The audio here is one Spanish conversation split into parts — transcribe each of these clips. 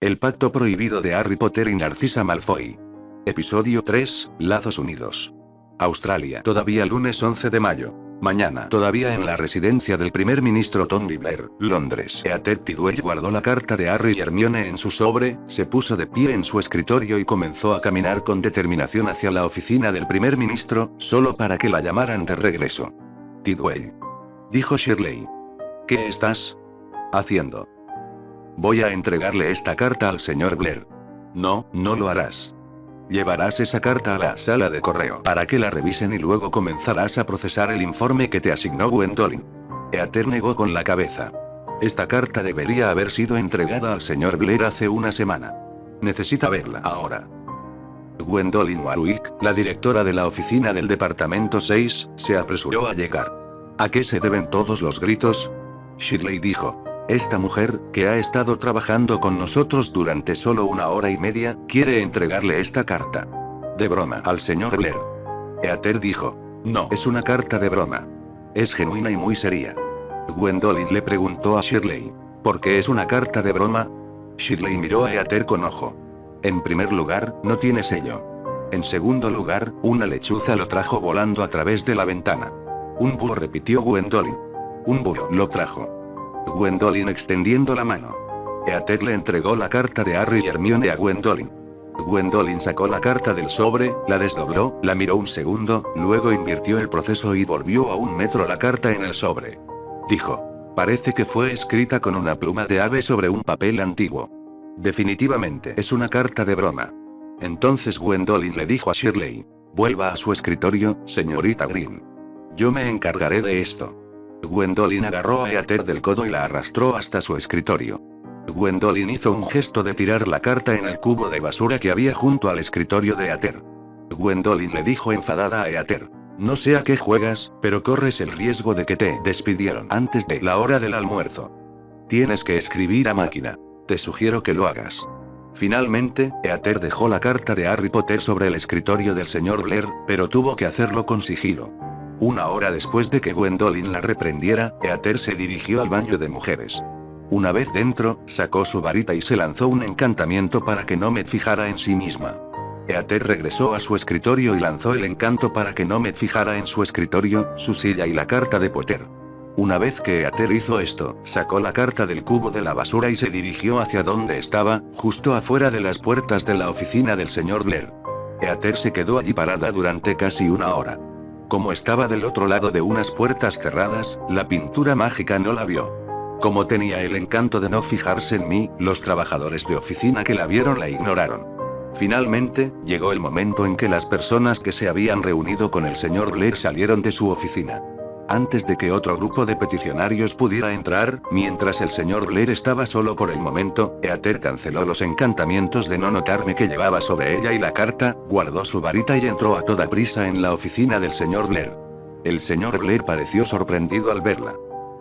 El pacto prohibido de Harry Potter y Narcisa Malfoy. Episodio 3, Lazos unidos. Australia. Todavía lunes 11 de mayo. Mañana. Todavía en la residencia del primer ministro Tony Blair, Londres. Eater Tidwell guardó la carta de Harry y Hermione en su sobre, se puso de pie en su escritorio y comenzó a caminar con determinación hacia la oficina del primer ministro, solo para que la llamaran de regreso. Tidwell, dijo Shirley. ¿Qué estás haciendo? Voy a entregarle esta carta al señor Blair. No, no lo harás. Llevarás esa carta a la sala de correo para que la revisen y luego comenzarás a procesar el informe que te asignó Gwendolyn. Eater negó con la cabeza. Esta carta debería haber sido entregada al señor Blair hace una semana. Necesita verla ahora. Gwendolyn Warwick, la directora de la oficina del departamento 6, se apresuró a llegar. ¿A qué se deben todos los gritos? Shirley dijo. Esta mujer, que ha estado trabajando con nosotros durante solo 1 hora y media, quiere entregarle esta carta. De broma al señor Blair. Eater dijo. No es una carta de broma. Es genuina y muy seria. Gwendolyn le preguntó a Shirley. ¿Por qué es una carta de broma? Shirley miró a Eater con ojo. En primer lugar, no tiene sello. En segundo lugar, una lechuza lo trajo volando a través de la ventana. Un búho, repitió Gwendolyn. Un búho lo trajo. Gwendolyn extendiendo la mano. Eater le entregó la carta de Harry y Hermione a Gwendolyn. Gwendolyn sacó la carta del sobre, la desdobló, la miró un segundo, luego invirtió el proceso y volvió a 1 metro la carta en el sobre. Dijo. Parece que fue escrita con una pluma de ave sobre un papel antiguo. Definitivamente es una carta de broma. Entonces Gwendolyn le dijo a Shirley. Vuelva a su escritorio, señorita Green. Yo me encargaré de esto. Gwendolyn agarró a Eater del codo y la arrastró hasta su escritorio. Gwendolyn hizo un gesto de tirar la carta en el cubo de basura que había junto al escritorio de Eater. Gwendolyn le dijo enfadada a Eater. No sé a qué juegas, pero corres el riesgo de que te despidieron antes de la hora del almuerzo. Tienes que escribir a máquina. Te sugiero que lo hagas. Finalmente, Eater dejó la carta de Harry Potter sobre el escritorio del señor Blair, pero tuvo que hacerlo con sigilo. 1 hora después de que Gwendolyn la reprendiera, Eater se dirigió al baño de mujeres. Una vez dentro, sacó su varita y se lanzó un encantamiento para que no me fijara en sí misma. Eater regresó a su escritorio y lanzó el encanto para que no me fijara en su escritorio, su silla y la carta de Potter. Una vez que Eater hizo esto, sacó la carta del cubo de la basura y se dirigió hacia donde estaba, justo afuera de las puertas de la oficina del señor Blair. Eater se quedó allí parada durante casi 1 hora. Como estaba del otro lado de unas puertas cerradas, la pintura mágica no la vio. Como tenía el encanto de no fijarse en mí, los trabajadores de oficina que la vieron la ignoraron. Finalmente, llegó el momento en que las personas que se habían reunido con el señor Blair salieron de su oficina. Antes de que otro grupo de peticionarios pudiera entrar, mientras el señor Blair estaba solo por el momento, Eater canceló los encantamientos de no notarme que llevaba sobre ella y la carta, guardó su varita y entró a toda prisa en la oficina del señor Blair. El señor Blair pareció sorprendido al verla.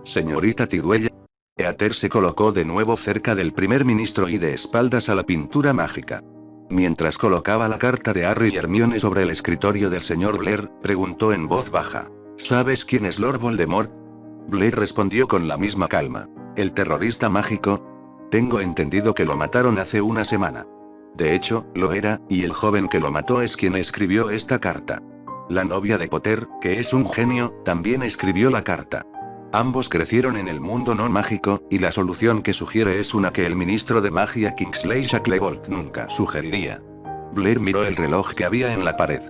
Señorita Tidwell. Eater se colocó de nuevo cerca del primer ministro y de espaldas a la pintura mágica. Mientras colocaba la carta de Harry y Hermione sobre el escritorio del señor Blair, preguntó en voz baja. ¿Sabes quién es Lord Voldemort? Blair respondió con la misma calma. ¿El terrorista mágico? Tengo entendido que lo mataron hace 1 semana. De hecho, lo era, y el joven que lo mató es quien escribió esta carta. La novia de Potter, que es un genio, también escribió la carta. Ambos crecieron en el mundo no mágico, y la solución que sugiere es una que el ministro de magia Kingsley Shacklebolt nunca sugeriría. Blair miró el reloj que había en la pared.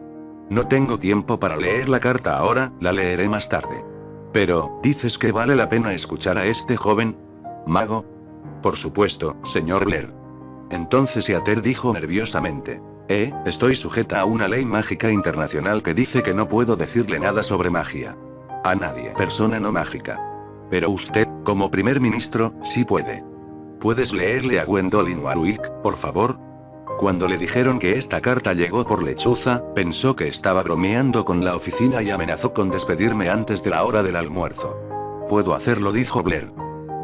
No tengo tiempo para leer la carta ahora, la leeré más tarde. Pero, ¿dices que vale la pena escuchar a este joven mago? Por supuesto, señor Blair. Entonces Eater dijo nerviosamente. Estoy sujeta a una ley mágica internacional que dice que no puedo decirle nada sobre magia. A nadie. Persona no mágica. Pero usted, como primer ministro, sí puede. ¿Puedes leerle a Gwendolyn Warwick, por favor? Cuando le dijeron que esta carta llegó por lechuza, pensó que estaba bromeando con la oficina y amenazó con despedirme antes de la hora del almuerzo. Puedo hacerlo, dijo Blair.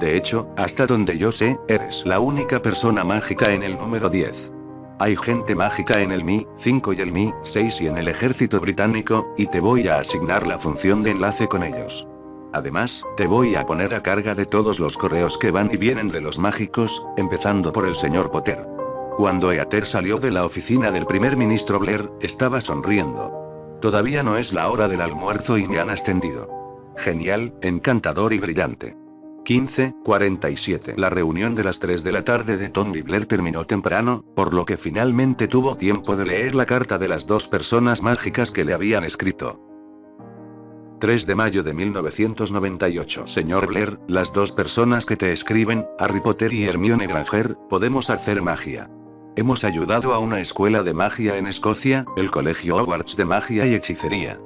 De hecho, hasta donde yo sé, eres la única persona mágica en el número 10. Hay gente mágica en el Mi-5 y el Mi-6 y en el ejército británico, y te voy a asignar la función de enlace con ellos. Además, te voy a poner a carga de todos los correos que van y vienen de los mágicos, empezando por el señor Potter. Cuando Éter salió de la oficina del primer ministro Blair, estaba sonriendo. Todavía no es la hora del almuerzo y me han ascendido. Genial, encantador y brillante. 15:47. La reunión de las 3 de la tarde de Tony Blair terminó temprano, por lo que finalmente tuvo tiempo de leer la carta de las dos personas mágicas que le habían escrito. 3 de mayo de 1998. Señor Blair, las dos personas que te escriben, Harry Potter y Hermione Granger, podemos hacer magia. Hemos ayudado a una escuela de magia en Escocia, el Colegio Hogwarts de Magia y Hechicería.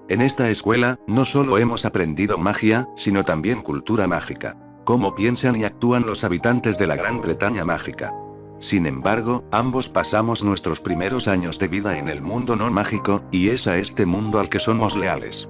En esta escuela, no solo hemos aprendido magia, sino también cultura mágica. Cómo piensan y actúan los habitantes de la Gran Bretaña mágica. Sin embargo, ambos pasamos nuestros primeros años de vida en el mundo no mágico, y es a este mundo al que somos leales.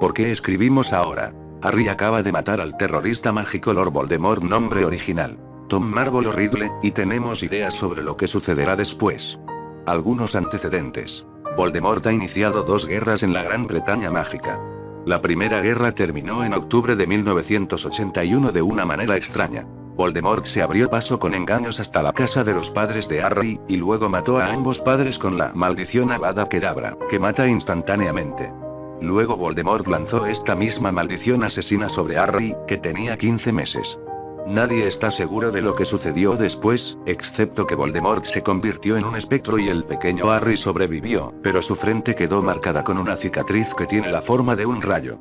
¿Por qué escribimos ahora? Harry acaba de matar al terrorista mágico Lord Voldemort, nombre original Tom Marvolo Riddle, y tenemos ideas sobre lo que sucederá después. Algunos antecedentes. Voldemort ha iniciado 2 guerras en la Gran Bretaña mágica. La primera guerra terminó en octubre de 1981 de una manera extraña. Voldemort se abrió paso con engaños hasta la casa de los padres de Harry, y luego mató a ambos padres con la maldición Avada Kedavra, que mata instantáneamente. Luego Voldemort lanzó esta misma maldición asesina sobre Harry, que tenía 15 meses. Nadie está seguro de lo que sucedió después, excepto que Voldemort se convirtió en un espectro y el pequeño Harry sobrevivió, pero su frente quedó marcada con una cicatriz que tiene la forma de un rayo.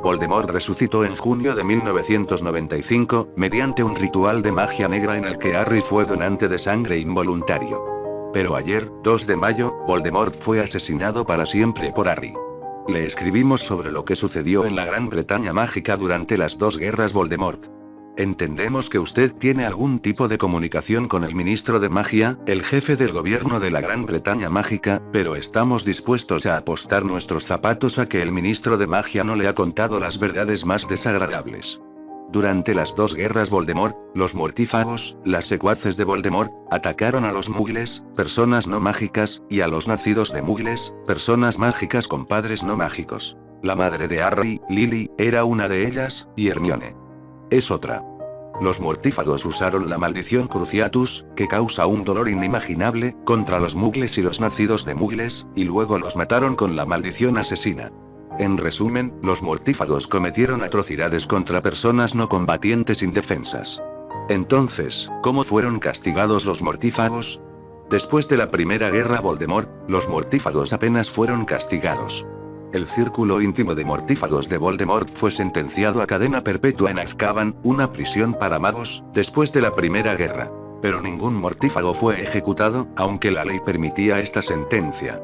Voldemort resucitó en junio de 1995, mediante un ritual de magia negra en el que Harry fue donante de sangre involuntario. Pero ayer, 2 de mayo, Voldemort fue asesinado para siempre por Harry. Le escribimos sobre lo que sucedió en la Gran Bretaña mágica durante las 2 guerras Voldemort. Entendemos que usted tiene algún tipo de comunicación con el ministro de magia, el jefe del gobierno de la Gran Bretaña mágica, pero estamos dispuestos a apostar nuestros zapatos a que el ministro de magia no le ha contado las verdades más desagradables. Durante las 2 guerras Voldemort, los mortífagos, las secuaces de Voldemort, atacaron a los mugles, personas no mágicas, y a los nacidos de mugles, personas mágicas con padres no mágicos. La madre de Harry, Lily, era una de ellas, y Hermione es otra. Los mortífagos usaron la maldición Cruciatus, que causa un dolor inimaginable, contra los mugles y los nacidos de mugles, y luego los mataron con la maldición asesina. En resumen, los mortífagos cometieron atrocidades contra personas no combatientes indefensas. Entonces, ¿cómo fueron castigados los mortífagos? Después de la Primera Guerra Voldemort, los mortífagos apenas fueron castigados. El círculo íntimo de mortífagos de Voldemort fue sentenciado a cadena perpetua en Azkaban, una prisión para magos, después de la Primera Guerra. Pero ningún mortífago fue ejecutado, aunque la ley permitía esta sentencia.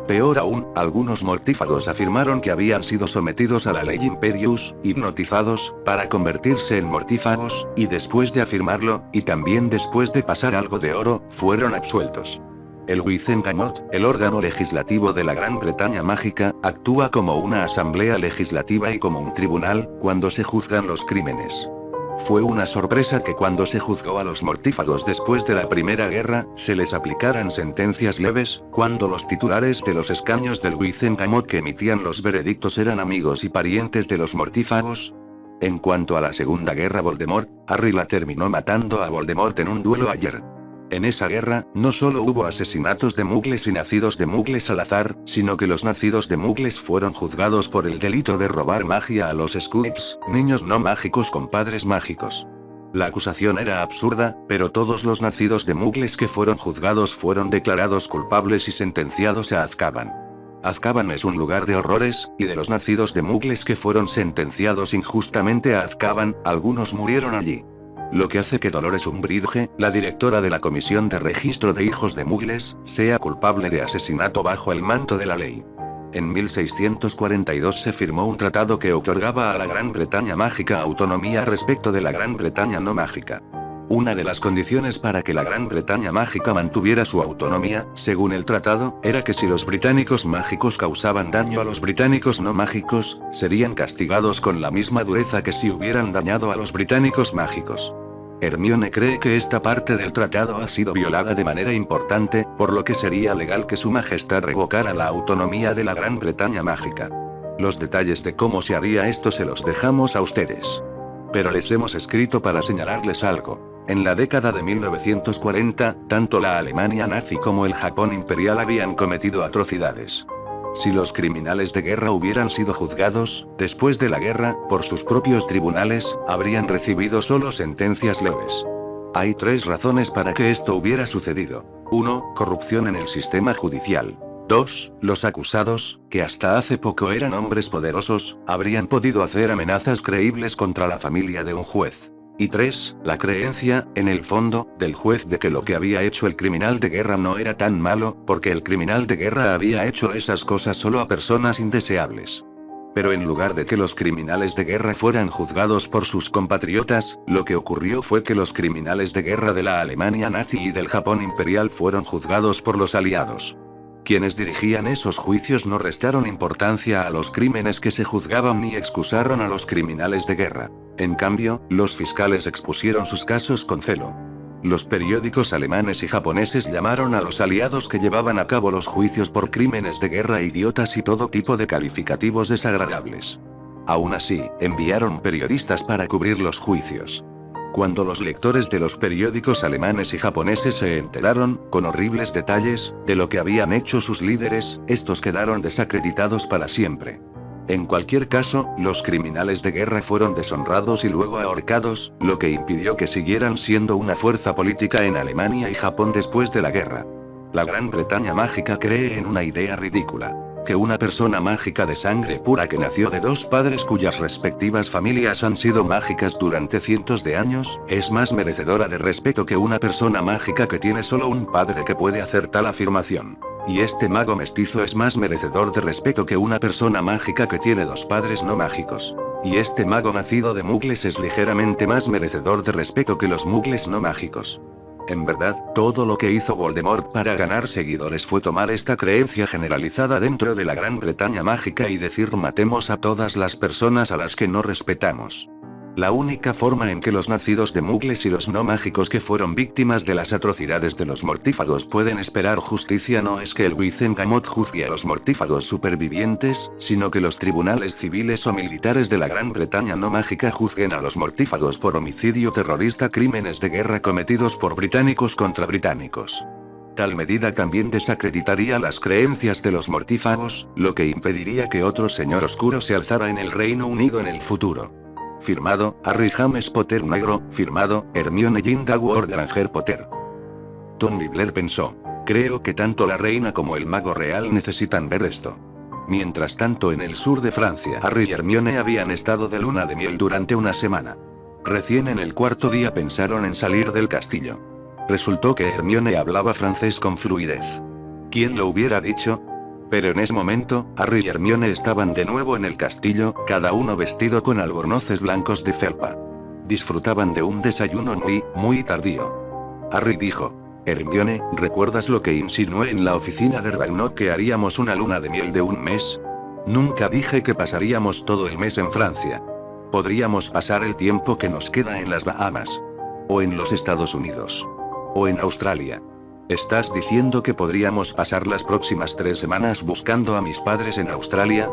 Peor aún, algunos mortífagos afirmaron que habían sido sometidos a la ley Imperius, hipnotizados, para convertirse en mortífagos, y después de afirmarlo, y también después de pasar algo de oro, fueron absueltos. El Wizardgamot, el órgano legislativo de la Gran Bretaña mágica, actúa como una asamblea legislativa y como un tribunal, cuando se juzgan los crímenes. Fue una sorpresa que cuando se juzgó a los mortífagos después de la Primera Guerra, se les aplicaran sentencias leves, cuando los titulares de los escaños del Wizardgamot que emitían los veredictos eran amigos y parientes de los mortífagos. En cuanto a la Segunda Guerra Voldemort, Harry la terminó matando a Voldemort en un duelo ayer. En esa guerra, no solo hubo asesinatos de mugles y nacidos de mugles al azar, sino que los nacidos de mugles fueron juzgados por el delito de robar magia a los Scoops, niños no mágicos con padres mágicos. La acusación era absurda, pero todos los nacidos de mugles que fueron juzgados fueron declarados culpables y sentenciados a Azkaban. Azkaban es un lugar de horrores, y de los nacidos de mugles que fueron sentenciados injustamente a Azkaban, algunos murieron allí. Lo que hace que Dolores Umbridge, la directora de la Comisión de Registro de Hijos de Mugles, sea culpable de asesinato bajo el manto de la ley. En 1642 se firmó un tratado que otorgaba a la Gran Bretaña mágica autonomía respecto de la Gran Bretaña no mágica. Una de las condiciones para que la Gran Bretaña mágica mantuviera su autonomía, según el tratado, era que si los británicos mágicos causaban daño a los británicos no mágicos, serían castigados con la misma dureza que si hubieran dañado a los británicos mágicos. Hermione cree que esta parte del tratado ha sido violada de manera importante, por lo que sería legal que Su Majestad revocara la autonomía de la Gran Bretaña mágica. Los detalles de cómo se haría esto se los dejamos a ustedes. Pero les hemos escrito para señalarles algo. En la década de 1940, tanto la Alemania nazi como el Japón imperial habían cometido atrocidades. Si los criminales de guerra hubieran sido juzgados, después de la guerra, por sus propios tribunales, habrían recibido solo sentencias leves. Hay 3 razones para que esto hubiera sucedido. 1. Corrupción en el sistema judicial. 2. Los acusados, que hasta hace poco eran hombres poderosos, habrían podido hacer amenazas creíbles contra la familia de un juez. Y 3. La creencia, en el fondo, del juez de que lo que había hecho el criminal de guerra no era tan malo, porque el criminal de guerra había hecho esas cosas solo a personas indeseables. Pero en lugar de que los criminales de guerra fueran juzgados por sus compatriotas, lo que ocurrió fue que los criminales de guerra de la Alemania nazi y del Japón imperial fueron juzgados por los aliados. Quienes dirigían esos juicios no restaron importancia a los crímenes que se juzgaban ni excusaron a los criminales de guerra. En cambio, los fiscales expusieron sus casos con celo. Los periódicos alemanes y japoneses llamaron a los aliados que llevaban a cabo los juicios por crímenes de guerra idiotas y todo tipo de calificativos desagradables. Aún así, enviaron periodistas para cubrir los juicios. Cuando los lectores de los periódicos alemanes y japoneses se enteraron, con horribles detalles, de lo que habían hecho sus líderes, estos quedaron desacreditados para siempre. En cualquier caso, los criminales de guerra fueron deshonrados y luego ahorcados, lo que impidió que siguieran siendo una fuerza política en Alemania y Japón después de la guerra. La Gran Bretaña mágica cree en una idea ridícula. Que una persona mágica de sangre pura que nació de 2 padres cuyas respectivas familias han sido mágicas durante cientos de años, es más merecedora de respeto que una persona mágica que tiene solo un padre que puede hacer tal afirmación. Y este mago mestizo es más merecedor de respeto que una persona mágica que tiene 2 padres no mágicos. Y este mago nacido de mugles es ligeramente más merecedor de respeto que los mugles no mágicos. En verdad, todo lo que hizo Voldemort para ganar seguidores fue tomar esta creencia generalizada dentro de la Gran Bretaña mágica y decir matemos a todas las personas a las que no respetamos. La única forma en que los nacidos de mugles y los no mágicos que fueron víctimas de las atrocidades de los mortífagos pueden esperar justicia no es que el Wizengamot juzgue a los mortífagos supervivientes, sino que los tribunales civiles o militares de la Gran Bretaña no mágica juzguen a los mortífagos por homicidio terrorista, crímenes de guerra cometidos por británicos contra británicos. Tal medida también desacreditaría las creencias de los mortífagos, lo que impediría que otro señor oscuro se alzara en el Reino Unido en el futuro. Firmado, Harry James Potter negro, firmado, Hermione Grindelwald Granger Potter. Tony Blair pensó. Creo que tanto la reina como el mago real necesitan ver esto. Mientras tanto en el sur de Francia, Harry y Hermione habían estado de luna de miel durante una semana. Recién en el 4.º día pensaron en salir del castillo. Resultó que Hermione hablaba francés con fluidez. ¿Quién lo hubiera dicho? Pero en ese momento, Harry y Hermione estaban de nuevo en el castillo, cada uno vestido con albornoces blancos de felpa. Disfrutaban de un desayuno muy tardío. Harry dijo: Hermione, ¿recuerdas lo que insinué en la oficina de Ragnarok que haríamos una luna de miel de un mes? Nunca dije que pasaríamos todo el mes en Francia. Podríamos pasar el tiempo que nos queda en las Bahamas. O en los Estados Unidos. O en Australia. ¿Estás diciendo que podríamos pasar las próximas 3 semanas buscando a mis padres en Australia?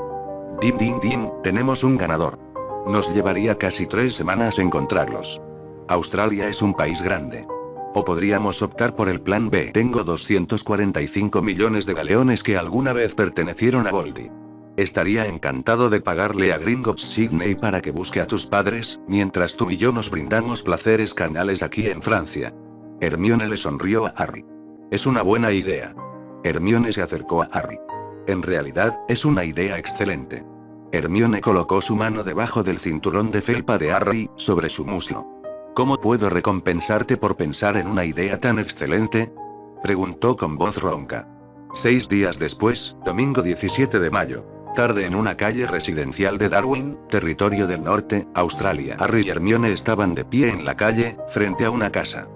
Dim dim dim, tenemos un ganador. Nos llevaría casi 3 semanas encontrarlos. Australia es un país grande. O podríamos optar por el plan B. Tengo 245 millones de galeones que alguna vez pertenecieron a Goldie. Estaría encantado de pagarle a Gringotts Sidney para que busque a tus padres, mientras tú y yo nos brindamos placeres carnales aquí en Francia. Hermione le sonrió a Harry. Es una buena idea. Hermione se acercó a Harry. En realidad, es una idea excelente. Hermione colocó su mano debajo del cinturón de felpa de Harry, sobre su muslo. ¿Cómo puedo recompensarte por pensar en una idea tan excelente? Preguntó con voz ronca. 6 días después, domingo 17 de mayo. Tarde en una calle residencial de Darwin, Territorio del Norte, Australia. Harry y Hermione estaban de pie en la calle, frente a una casa.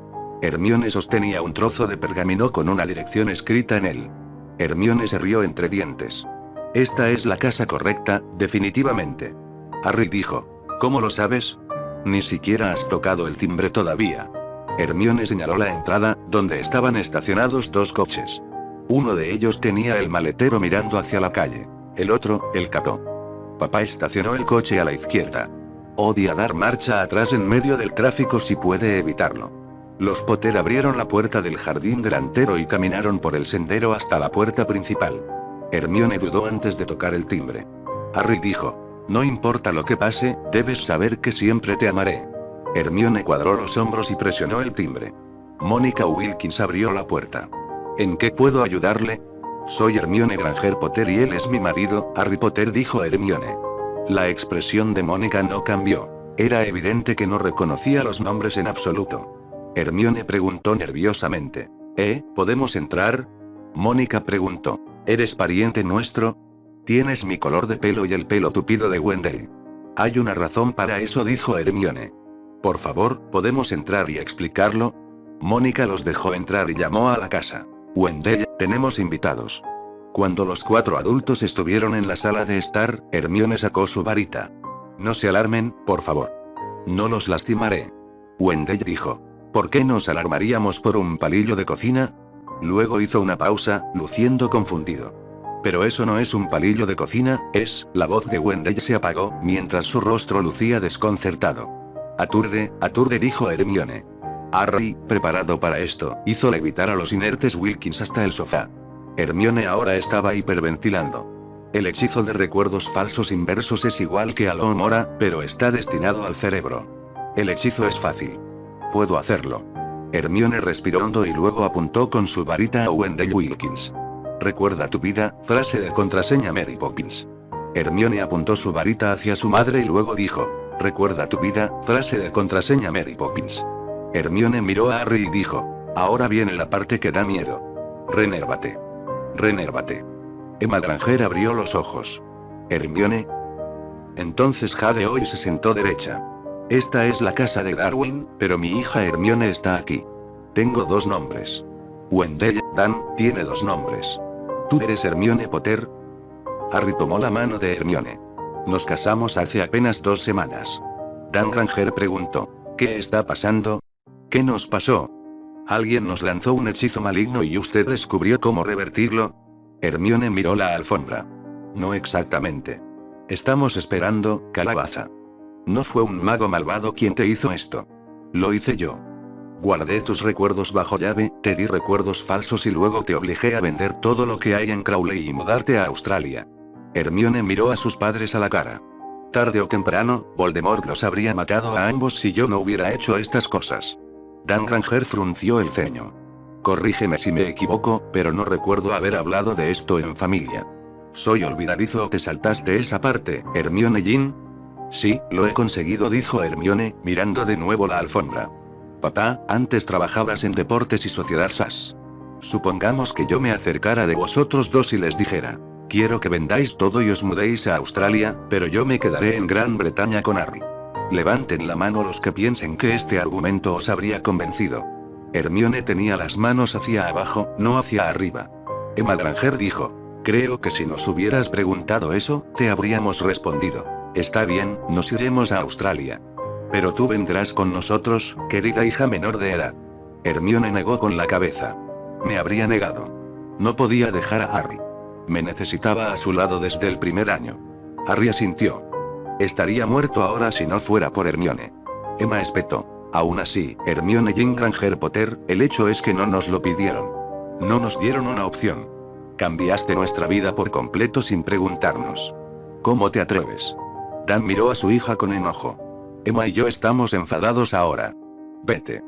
Hermione sostenía un trozo de pergamino con una dirección escrita en él. Hermione se rió entre dientes. Esta es la casa correcta, definitivamente. Harry dijo. ¿Cómo lo sabes? Ni siquiera has tocado el timbre todavía. Hermione señaló la entrada, donde estaban estacionados 2 coches. Uno de ellos tenía el maletero mirando hacia la calle. El otro, el capó. Papá estacionó el coche a la izquierda. Odia dar marcha atrás en medio del tráfico si puede evitarlo. Los Potter abrieron la puerta del jardín delantero y caminaron por el sendero hasta la puerta principal. Hermione dudó antes de tocar el timbre. Harry dijo: no importa lo que pase, debes saber que siempre te amaré. Hermione cuadró los hombros y presionó el timbre. Mónica Wilkins abrió la puerta. ¿En qué puedo ayudarle? Soy Hermione Granger Potter y él es mi marido, Harry Potter, dijo Hermione. La expresión de Mónica no cambió. Era evidente que no reconocía los nombres en absoluto. Hermione preguntó nerviosamente: ¿podemos entrar? Mónica preguntó: ¿eres pariente nuestro? Tienes mi color de pelo y el pelo tupido de Wendell. Hay una razón para eso, dijo Hermione. Por favor, ¿podemos entrar y explicarlo? Mónica los dejó entrar y llamó a la casa. Wendell, tenemos invitados. Cuando los 4 adultos estuvieron en la sala de estar, Hermione sacó su varita. No se alarmen, por favor. No los lastimaré. Wendell dijo: ¿por qué nos alarmaríamos por un palillo de cocina? Luego hizo una pausa, luciendo confundido. Pero eso no es un palillo de cocina, es... La voz de Wendell se apagó, mientras su rostro lucía desconcertado. Aturde, dijo Hermione. Harry, preparado para esto, hizo levitar a los inertes Wilkins hasta el sofá. Hermione ahora estaba hiperventilando. El hechizo de recuerdos falsos inversos es igual que Aloe Mora, pero está destinado al cerebro. El hechizo es fácil. Puedo hacerlo. Hermione respiró hondo y luego apuntó con su varita a Wendell Wilkins. Recuerda tu vida, frase de contraseña Mary Poppins. Hermione apuntó su varita hacia su madre y luego dijo: recuerda tu vida, frase de contraseña Mary Poppins. Hermione miró a Harry y dijo: ahora viene la parte que da miedo. Renérvate. Renérvate. Emma Granger abrió los ojos. ¿Hermione? Entonces Jade hoy se sentó derecha. Esta es la casa de Darwin, pero mi hija Hermione está aquí. Tengo 2 nombres. Wendell, Dan, tiene 2 nombres. ¿Tú eres Hermione Potter? Harry tomó la mano de Hermione. Nos casamos hace apenas 2 semanas. Dan Granger preguntó: ¿qué está pasando? ¿Qué nos pasó? ¿Alguien nos lanzó un hechizo maligno y usted descubrió cómo revertirlo? Hermione miró la alfombra. No exactamente. Estamos esperando, calabaza. No fue un mago malvado quien te hizo esto. Lo hice yo. Guardé tus recuerdos bajo llave, te di recuerdos falsos y luego te obligué a vender todo lo que hay en Crowley y mudarte a Australia. Hermione miró a sus padres a la cara. Tarde o temprano, Voldemort los habría matado a ambos si yo no hubiera hecho estas cosas. Dan Granger frunció el ceño. Corrígeme si me equivoco, pero no recuerdo haber hablado de esto en familia. ¿Soy olvidadizo o te saltaste esa parte, Hermione Jean? Sí, lo he conseguido, dijo Hermione, mirando de nuevo la alfombra. Papá, antes trabajabas en deportes y sociedad SAS. Supongamos que yo me acercara de vosotros 2 y les dijera: quiero que vendáis todo y os mudéis a Australia, pero yo me quedaré en Gran Bretaña con Harry. Levanten la mano los que piensen que este argumento os habría convencido. Hermione tenía las manos hacia abajo, no hacia arriba. Emma Granger dijo: creo que si nos hubieras preguntado eso, te habríamos respondido: está bien, nos iremos a Australia. Pero tú vendrás con nosotros, querida hija menor de edad. Hermione negó con la cabeza. Me habría negado. No podía dejar a Harry. Me necesitaba a su lado desde el primer año. Harry asintió. Estaría muerto ahora si no fuera por Hermione. Emma espetó. Aún así, Hermione Jean Granger Potter, el hecho es que no nos lo pidieron. No nos dieron una opción. Cambiaste nuestra vida por completo sin preguntarnos. ¿Cómo te atreves? Dan miró a su hija con enojo. Emma y yo estamos enfadados ahora. Vete.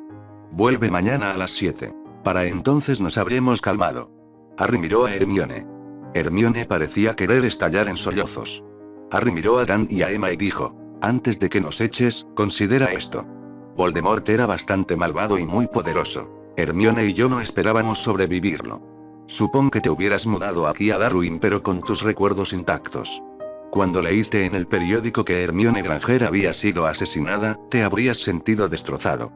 Vuelve mañana a las 7. Para entonces nos habremos calmado. Harry miró a Hermione. Hermione parecía querer estallar en sollozos. Harry miró a Dan y a Emma y dijo: antes de que nos eches, considera esto. Voldemort era bastante malvado y muy poderoso. Hermione y yo no esperábamos sobrevivirlo. Supón que te hubieras mudado aquí a Darwin pero con tus recuerdos intactos. Cuando leíste en el periódico que Hermione Granger había sido asesinada, te habrías sentido destrozado.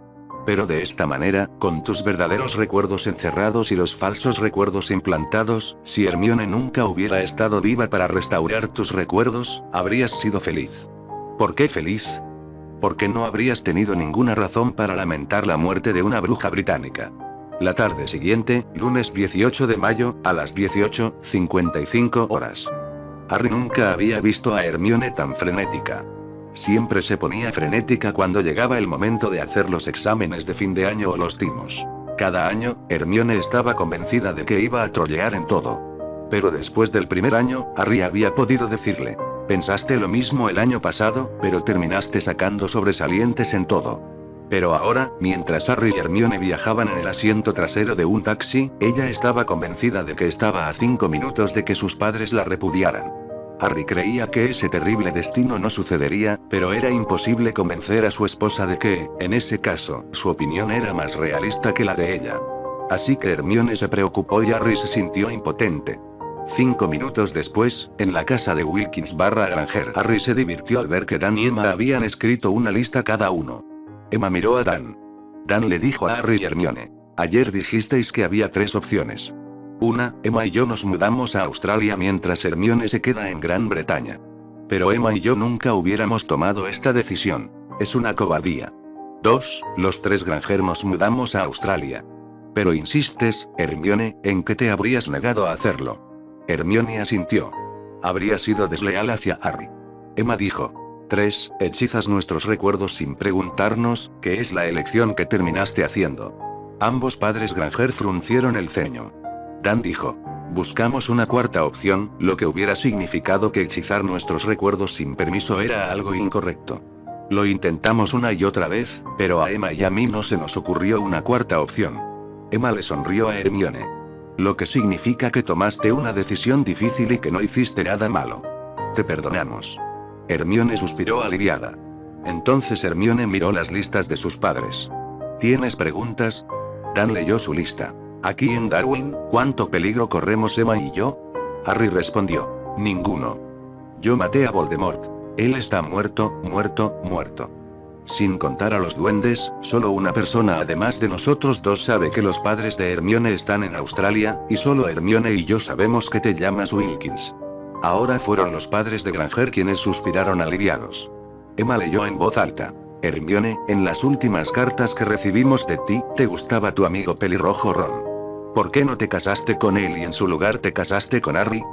Pero de esta manera, con tus verdaderos recuerdos encerrados y los falsos recuerdos implantados, si Hermione nunca hubiera estado viva para restaurar tus recuerdos, habrías sido feliz. ¿Por qué feliz? Porque no habrías tenido ninguna razón para lamentar la muerte de una bruja británica. La tarde siguiente, lunes 18 de mayo, a las 18:55 horas. Harry nunca había visto a Hermione tan frenética. Siempre se ponía frenética cuando llegaba el momento de hacer los exámenes de fin de año o los timos. Cada año, Hermione estaba convencida de que iba a trollear en todo. Pero después del primer año, Harry había podido decirle: pensaste lo mismo el año pasado, pero terminaste sacando sobresalientes en todo. Pero ahora, mientras Harry y Hermione viajaban en el asiento trasero de un taxi, ella estaba convencida de que estaba a 5 minutos de que sus padres la repudiaran. Harry creía que ese terrible destino no sucedería, pero era imposible convencer a su esposa de que, en ese caso, su opinión era más realista que la de ella. Así que Hermione se preocupó y Harry se sintió impotente. 5 minutos después, en la casa de Wilkins/Granger, Harry se divirtió al ver que Dan y Emma habían escrito una lista cada uno. Emma miró a Dan. Dan le dijo a Harry y Hermione: ayer dijisteis que había 3 opciones. Una, Emma y yo nos mudamos a Australia mientras Hermione se queda en Gran Bretaña. Pero Emma y yo nunca hubiéramos tomado esta decisión. Es una cobardía. 2, los 3 Granger nos mudamos a Australia. Pero insistes, Hermione, en que te habrías negado a hacerlo. Hermione asintió. Habría sido desleal hacia Harry. Emma dijo: 3, hechizas nuestros recuerdos sin preguntarnos, que es la elección que terminaste haciendo. Ambos padres Granger fruncieron el ceño. Dan dijo: buscamos una cuarta opción, lo que hubiera significado que hechizar nuestros recuerdos sin permiso era algo incorrecto. Lo intentamos una y otra vez, pero a Emma y a mí no se nos ocurrió una cuarta opción. Emma le sonrió a Hermione. Lo que significa que tomaste una decisión difícil y que no hiciste nada malo. Te perdonamos. Hermione suspiró aliviada. Entonces Hermione miró las listas de sus padres. ¿Tienes preguntas? Dan leyó su lista. Aquí en Darwin, ¿cuánto peligro corremos Emma y yo? Harry respondió: ninguno. Yo maté a Voldemort. Él está muerto, muerto, muerto. Sin contar a los duendes, solo una persona además de nosotros dos sabe que los padres de Hermione están en Australia, y solo Hermione y yo sabemos que te llamas Wilkins. Ahora fueron los padres de Granger quienes suspiraron aliviados. Emma leyó en voz alta: Hermione, en las últimas cartas que recibimos de ti, te gustaba tu amigo pelirrojo Ron. ¿Por qué no te casaste con él y en su lugar te casaste con Harry?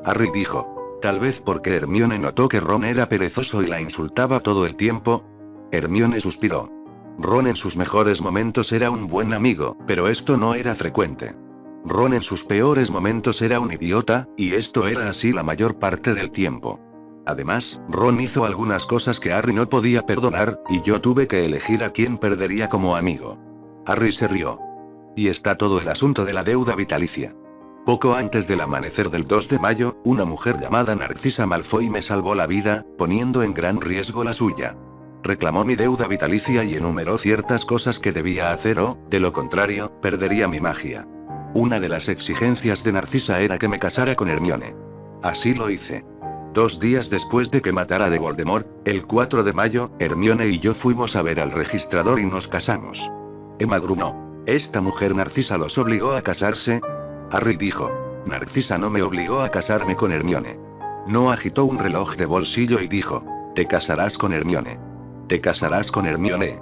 Harry dijo: tal vez porque Hermione notó que Ron era perezoso y la insultaba todo el tiempo. Hermione suspiró. Ron en sus mejores momentos era un buen amigo, pero esto no era frecuente. Ron en sus peores momentos era un idiota, y esto era así la mayor parte del tiempo. Además, Ron hizo algunas cosas que Harry no podía perdonar, y yo tuve que elegir a quién perdería como amigo. Harry se rió. Y está todo el asunto de la deuda vitalicia. Poco antes del amanecer del 2 de mayo, una mujer llamada Narcisa Malfoy me salvó la vida, poniendo en gran riesgo la suya. Reclamó mi deuda vitalicia y enumeró ciertas cosas que debía hacer o, de lo contrario, perdería mi magia. Una de las exigencias de Narcisa era que me casara con Hermione. Así lo hice. 2 días después de que matara a Voldemort, el 4 de mayo, Hermione y yo fuimos a ver al registrador y nos casamos. Emma gruñó. ¿Esta mujer Narcisa los obligó a casarse? Harry dijo: Narcisa no me obligó a casarme con Hermione. No agitó un reloj de bolsillo y dijo: te casarás con Hermione. Te casarás con Hermione.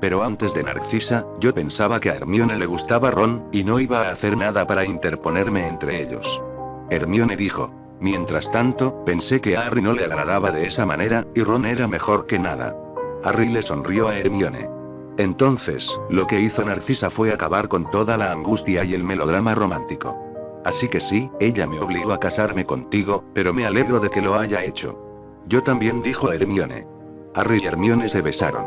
Pero antes de Narcisa, yo pensaba que a Hermione le gustaba Ron, y no iba a hacer nada para interponerme entre ellos. Hermione dijo: mientras tanto, pensé que a Harry no le agradaba de esa manera, y Ron era mejor que nada. Harry le sonrió a Hermione. Entonces, lo que hizo Narcisa fue acabar con toda la angustia y el melodrama romántico. Así que sí, ella me obligó a casarme contigo, pero me alegro de que lo haya hecho. Yo también, dijo Hermione. Harry y Hermione se besaron.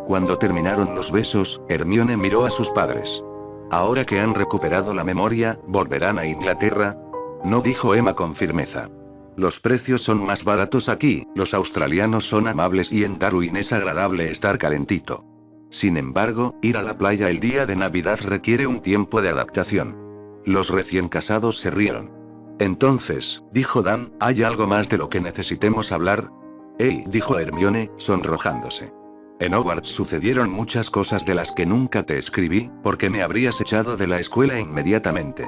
Cuando terminaron los besos, Hermione miró a sus padres. Ahora que han recuperado la memoria, ¿volverán a Inglaterra? No, dijo Emma con firmeza. Los precios son más baratos aquí, los australianos son amables y en Darwin es agradable estar calentito. Sin embargo, ir a la playa el día de Navidad requiere un tiempo de adaptación. Los recién casados se rieron. Entonces, dijo Dan, ¿hay algo más de lo que necesitemos hablar? ¡Ey!, dijo Hermione, sonrojándose. En Hogwarts sucedieron muchas cosas de las que nunca te escribí, porque me habrías echado de la escuela inmediatamente.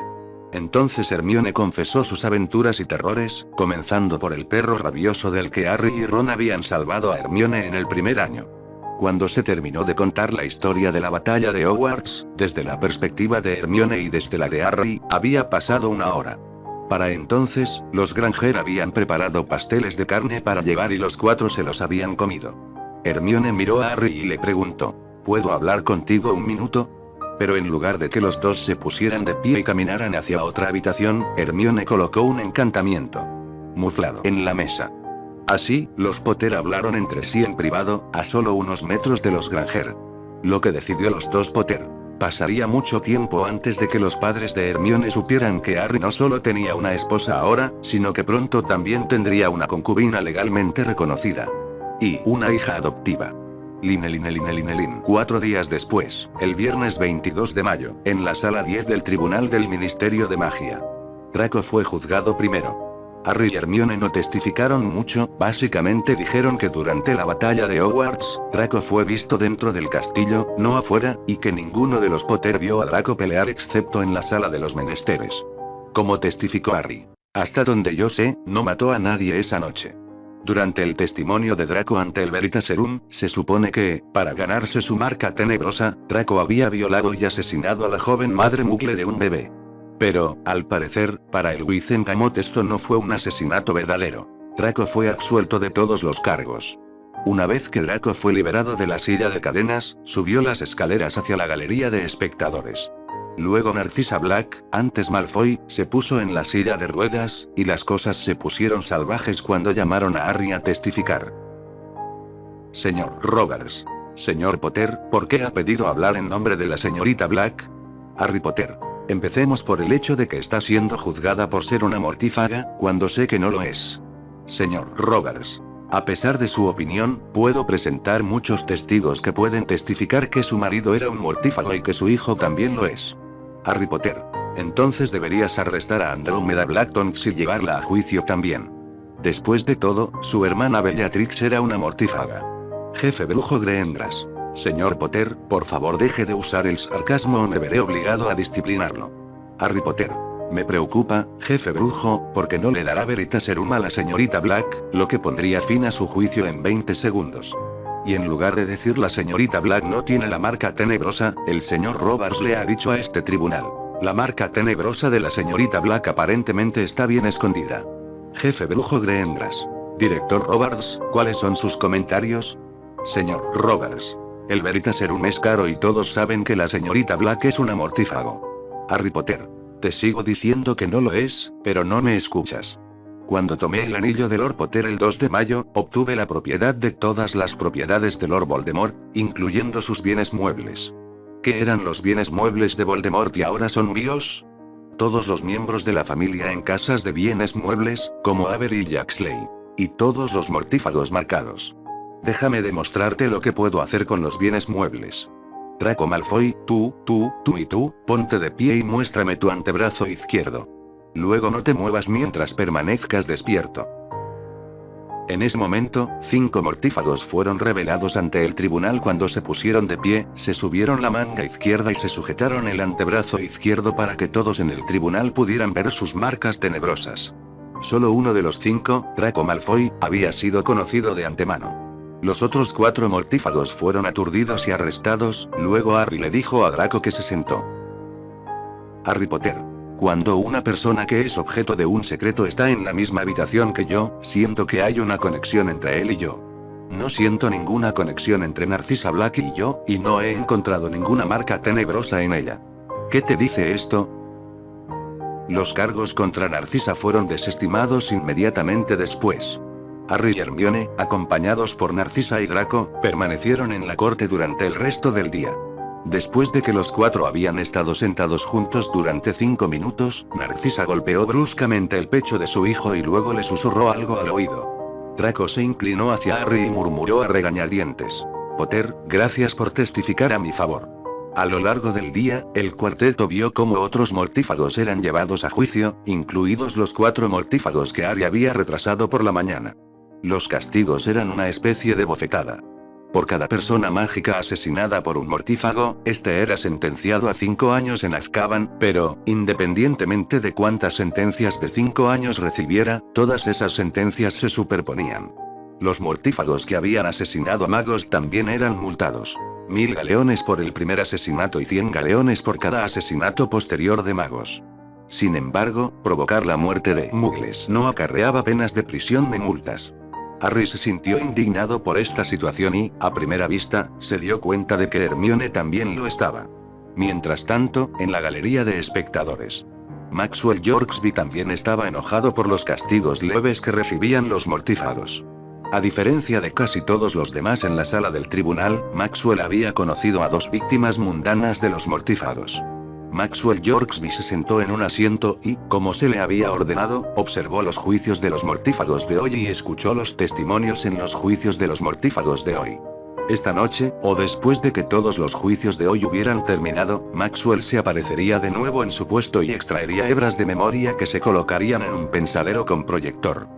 Entonces Hermione confesó sus aventuras y terrores, comenzando por el perro rabioso del que Harry y Ron habían salvado a Hermione en el primer año. Cuando se terminó de contar la historia de la batalla de Hogwarts, desde la perspectiva de Hermione y desde la de Harry, había pasado 1 hora. Para entonces, los Granger habían preparado pasteles de carne para llevar y los 4 se los habían comido. Hermione miró a Harry y le preguntó: ¿Puedo hablar contigo un minuto? Pero en lugar de que los dos se pusieran de pie y caminaran hacia otra habitación, Hermione colocó un encantamiento muflado en la mesa. Así, los Potter hablaron entre sí en privado, a solo unos metros de los Granger. Lo que decidió los dos Potter. Pasaría mucho tiempo antes de que los padres de Hermione supieran que Harry no solo tenía una esposa ahora, sino que pronto también tendría una concubina legalmente reconocida. Y una hija adoptiva. Line. 4 días después, el viernes 22 de mayo, en la sala 10 del Tribunal del Ministerio de Magia. Draco fue juzgado primero. Harry y Hermione no testificaron mucho, básicamente dijeron que durante la batalla de Hogwarts, Draco fue visto dentro del castillo, no afuera, y que ninguno de los Potter vio a Draco pelear excepto en la sala de los menesteres. Como testificó Harry: hasta donde yo sé, no mató a nadie esa noche. Durante el testimonio de Draco ante el Veritaserum, se supone que, para ganarse su marca tenebrosa, Draco había violado y asesinado a la joven madre Muggle de un bebé. Pero, al parecer, para el Wizengamot esto no fue un asesinato verdadero. Draco fue absuelto de todos los cargos. Una vez que Draco fue liberado de la silla de cadenas, subió las escaleras hacia la galería de espectadores. Luego Narcissa Black, antes Malfoy, se puso en la silla de ruedas, y las cosas se pusieron salvajes cuando llamaron a Harry a testificar. Señor Roberts. Señor Potter, ¿por qué ha pedido hablar en nombre de la señorita Black? Harry Potter. Empecemos por el hecho de que está siendo juzgada por ser una mortífaga, cuando sé que no lo es. Señor Roberts. A pesar de su opinión, puedo presentar muchos testigos que pueden testificar que su marido era un mortífago y que su hijo también lo es. Harry Potter. Entonces deberías arrestar a Andrómeda Blacktongue y llevarla a juicio también. Después de todo, su hermana Bellatrix era una mortífaga. Jefe Brujo Greengrass. Señor Potter, por favor deje de usar el sarcasmo o me veré obligado a disciplinarlo. Harry Potter. Me preocupa, jefe brujo, porque no le dará Veritaserum a la señorita Black, lo que pondría fin a su juicio en 20 segundos. Y en lugar de decir la señorita Black no tiene la marca tenebrosa, el señor Roberts le ha dicho a este tribunal: la marca tenebrosa de la señorita Black aparentemente está bien escondida. Jefe brujo Greengrass. Director Roberts, ¿cuáles son sus comentarios? Señor Roberts. El Veritaserum es caro y todos saben que la señorita Black es una mortífago. Harry Potter. Te sigo diciendo que no lo es, pero no me escuchas. Cuando tomé el anillo de Lord Potter el 2 de mayo, obtuve la propiedad de todas las propiedades de Lord Voldemort, incluyendo sus bienes muebles. ¿Qué eran los bienes muebles de Voldemort y ahora son míos? Todos los miembros de la familia en casas de bienes muebles, como Avery y Jaxley. Y todos los mortífagos marcados. Déjame demostrarte lo que puedo hacer con los bienes muebles. Draco Malfoy, tú y tú, ponte de pie y muéstrame tu antebrazo izquierdo. Luego no te muevas mientras permanezcas despierto. En ese momento, 5 mortífagos fueron revelados ante el tribunal cuando se pusieron de pie, se subieron la manga izquierda y se sujetaron el antebrazo izquierdo para que todos en el tribunal pudieran ver sus marcas tenebrosas. Solo uno de los 5, Draco Malfoy, había sido conocido de antemano. Los otros 4 mortífagos fueron aturdidos y arrestados, luego Harry le dijo a Draco que se sentó. Harry Potter. Cuando una persona que es objeto de un secreto está en la misma habitación que yo, siento que hay una conexión entre él y yo. No siento ninguna conexión entre Narcissa Black y yo, y no he encontrado ninguna marca tenebrosa en ella. ¿Qué te dice esto? Los cargos contra Narcissa fueron desestimados inmediatamente después. Harry y Hermione, acompañados por Narcissa y Draco, permanecieron en la corte durante el resto del día. Después de que los 4 habían estado sentados juntos durante 5 minutos, Narcissa golpeó bruscamente el pecho de su hijo y luego le susurró algo al oído. Draco se inclinó hacia Harry y murmuró a regañadientes: Potter, gracias por testificar a mi favor. A lo largo del día, el cuarteto vio cómo otros mortífagos eran llevados a juicio, incluidos los 4 mortífagos que Harry había retrasado por la mañana. Los castigos eran una especie de bofetada. Por cada persona mágica asesinada por un mortífago, este era sentenciado a 5 años en Azkaban, pero, independientemente de cuántas sentencias de 5 años recibiera, todas esas sentencias se superponían. Los mortífagos que habían asesinado a magos también eran multados. 1000 galeones por el primer asesinato y 100 galeones por cada asesinato posterior de magos. Sin embargo, provocar la muerte de muggles no acarreaba penas de prisión ni multas. Harry se sintió indignado por esta situación y, a primera vista, se dio cuenta de que Hermione también lo estaba. Mientras tanto, en la galería de espectadores, Maxwell Yorksby también estaba enojado por los castigos leves que recibían los mortífagos. A diferencia de casi todos los demás en la sala del tribunal, Maxwell había conocido a 2 víctimas mundanas de los mortífagos. Maxwell Yorksby se sentó en un asiento y, como se le había ordenado, observó los juicios de los mortífagos de hoy y escuchó los testimonios en los juicios de los mortífagos de hoy. Esta noche, o después de que todos los juicios de hoy hubieran terminado, Maxwell se aparecería de nuevo en su puesto y extraería hebras de memoria que se colocarían en un pensadero con proyector.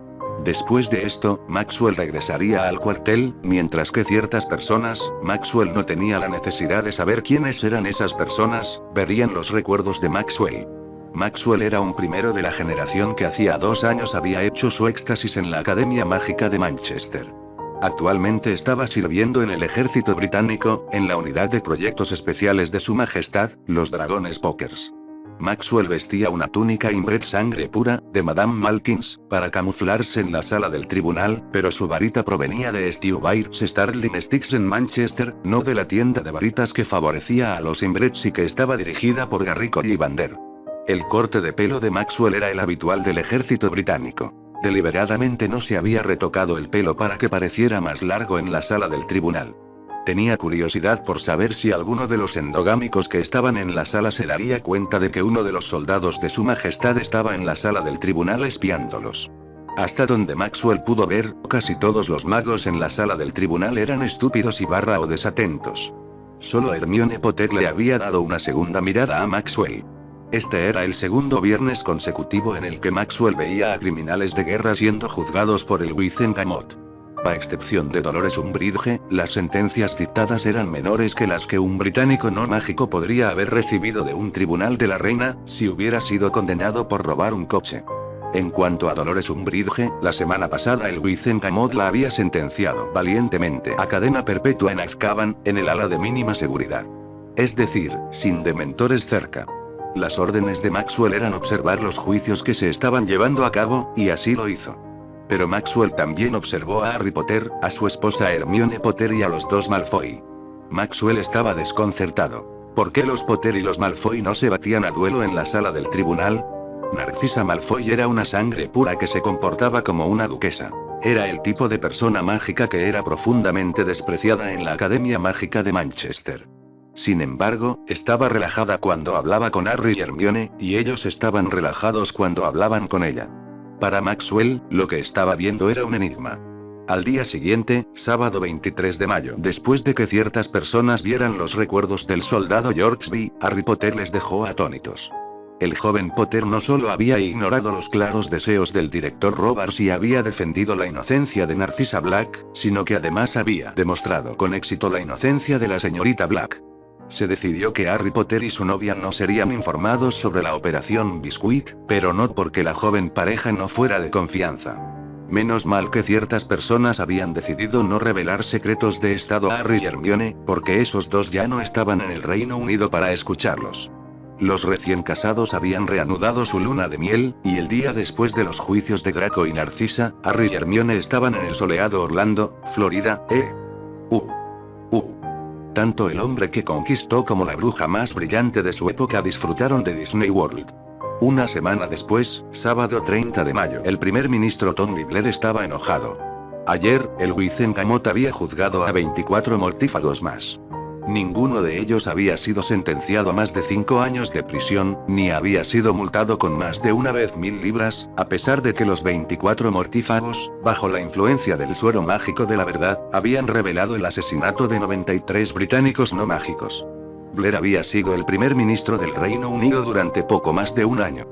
Después de esto, Maxwell regresaría al cuartel, mientras que ciertas personas, Maxwell no tenía la necesidad de saber quiénes eran esas personas, verían los recuerdos de Maxwell. Maxwell era un primero de la generación que hacía 2 años había hecho su éxtasis en la Academia Mágica de Manchester. Actualmente estaba sirviendo en el ejército británico, en la unidad de proyectos especiales de Su Majestad, los Dragones Pokers. Maxwell vestía una túnica Inbred sangre pura, de Madame Malkins, para camuflarse en la sala del tribunal, pero su varita provenía de Stewbart's Starling Sticks en Manchester, no de la tienda de varitas que favorecía a los Inbreds y que estaba dirigida por Garry Ollivander. El corte de pelo de Maxwell era el habitual del ejército británico. Deliberadamente no se había retocado el pelo para que pareciera más largo en la sala del tribunal. Tenía curiosidad por saber si alguno de los endogámicos que estaban en la sala se daría cuenta de que uno de los soldados de Su Majestad estaba en la sala del tribunal espiándolos. Hasta donde Maxwell pudo ver, casi todos los magos en la sala del tribunal eran estúpidos o desatentos. Solo Hermione Potter le había dado una segunda mirada a Maxwell. Este era el segundo viernes consecutivo en el que Maxwell veía a criminales de guerra siendo juzgados por el Wizard. A excepción de Dolores Umbridge, las sentencias dictadas eran menores que las que un británico no mágico podría haber recibido de un tribunal de la reina, si hubiera sido condenado por robar un coche. En cuanto a Dolores Umbridge, la semana pasada el Wizard la había sentenciado valientemente a cadena perpetua en Azkaban, en el ala de mínima seguridad. Es decir, sin dementores cerca. Las órdenes de Maxwell eran observar los juicios que se estaban llevando a cabo, y así lo hizo. Pero Maxwell también observó a Harry Potter, a su esposa Hermione Potter y a los 2 Malfoy. Maxwell estaba desconcertado. ¿Por qué los Potter y los Malfoy no se batían a duelo en la sala del tribunal? Narcisa Malfoy era una sangre pura que se comportaba como una duquesa. Era el tipo de persona mágica que era profundamente despreciada en la Academia Mágica de Manchester. Sin embargo, estaba relajada cuando hablaba con Harry y Hermione, y ellos estaban relajados cuando hablaban con ella. Para Maxwell, lo que estaba viendo era un enigma. Al día siguiente, sábado 23 de mayo, después de que ciertas personas vieran los recuerdos del soldado Yorksby, Harry Potter les dejó atónitos. El joven Potter no solo había ignorado los claros deseos del director Robards y había defendido la inocencia de Narcisa Black, sino que además había demostrado con éxito la inocencia de la señorita Black. Se decidió que Harry Potter y su novia no serían informados sobre la operación Biscuit, pero no porque la joven pareja no fuera de confianza. Menos mal que ciertas personas habían decidido no revelar secretos de estado a Harry y Hermione, porque esos 2 ya no estaban en el Reino Unido para escucharlos. Los recién casados habían reanudado su luna de miel, y el día después de los juicios de Draco y Narcisa, Harry y Hermione estaban en el soleado Orlando, Florida. Tanto el hombre que conquistó como la bruja más brillante de su época disfrutaron de Disney World. Una semana después, sábado 30 de mayo, el primer ministro Tony Blair estaba enojado. Ayer, el Wizard había juzgado a 24 mortífagos más. Ninguno de ellos había sido sentenciado a más de 5 años de prisión, ni había sido multado con más de una vez 1000 libras, a pesar de que los 24 mortífagos, bajo la influencia del suero mágico de la verdad, habían revelado el asesinato de 93 británicos no mágicos. Blair había sido el primer ministro del Reino Unido durante poco más de un año.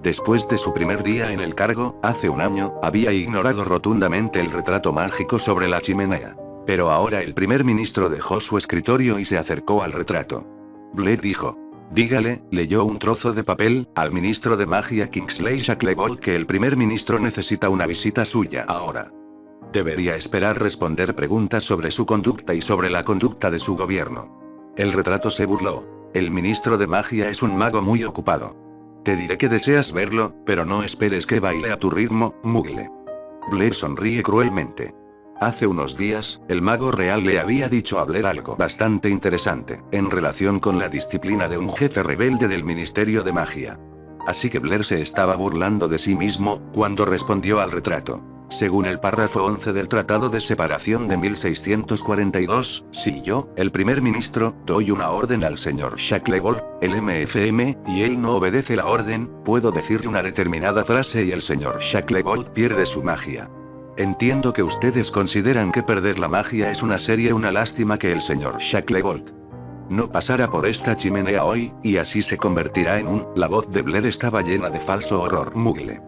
Después de su primer día en el cargo, hace un año, había ignorado rotundamente el retrato mágico sobre la chimenea. Pero ahora el primer ministro dejó su escritorio y se acercó al retrato. Blair dijo: dígale, leyó un trozo de papel, al ministro de magia Kingsley Shacklebolt que el primer ministro necesita una visita suya ahora. Debería esperar responder preguntas sobre su conducta y sobre la conducta de su gobierno. El retrato se burló. El ministro de magia es un mago muy ocupado. Te diré que deseas verlo, pero no esperes que baile a tu ritmo, Mugle. Blair sonríe cruelmente. Hace unos días, el mago real le había dicho a Blair algo bastante interesante, en relación con la disciplina de un jefe rebelde del Ministerio de Magia. Así que Blair se estaba burlando de sí mismo, cuando respondió al retrato. Según el párrafo 11 del Tratado de Separación de 1642, si yo, el primer ministro, doy una orden al señor Shacklebolt, el MFM, y él no obedece la orden, puedo decirle una determinada frase y el señor Shacklebolt pierde su magia. Entiendo que ustedes consideran que perder la magia es una lástima que el señor Shacklebolt no pasara por esta chimenea hoy, y así se convertirá en un... La voz de Blair estaba llena de falso horror Mugle.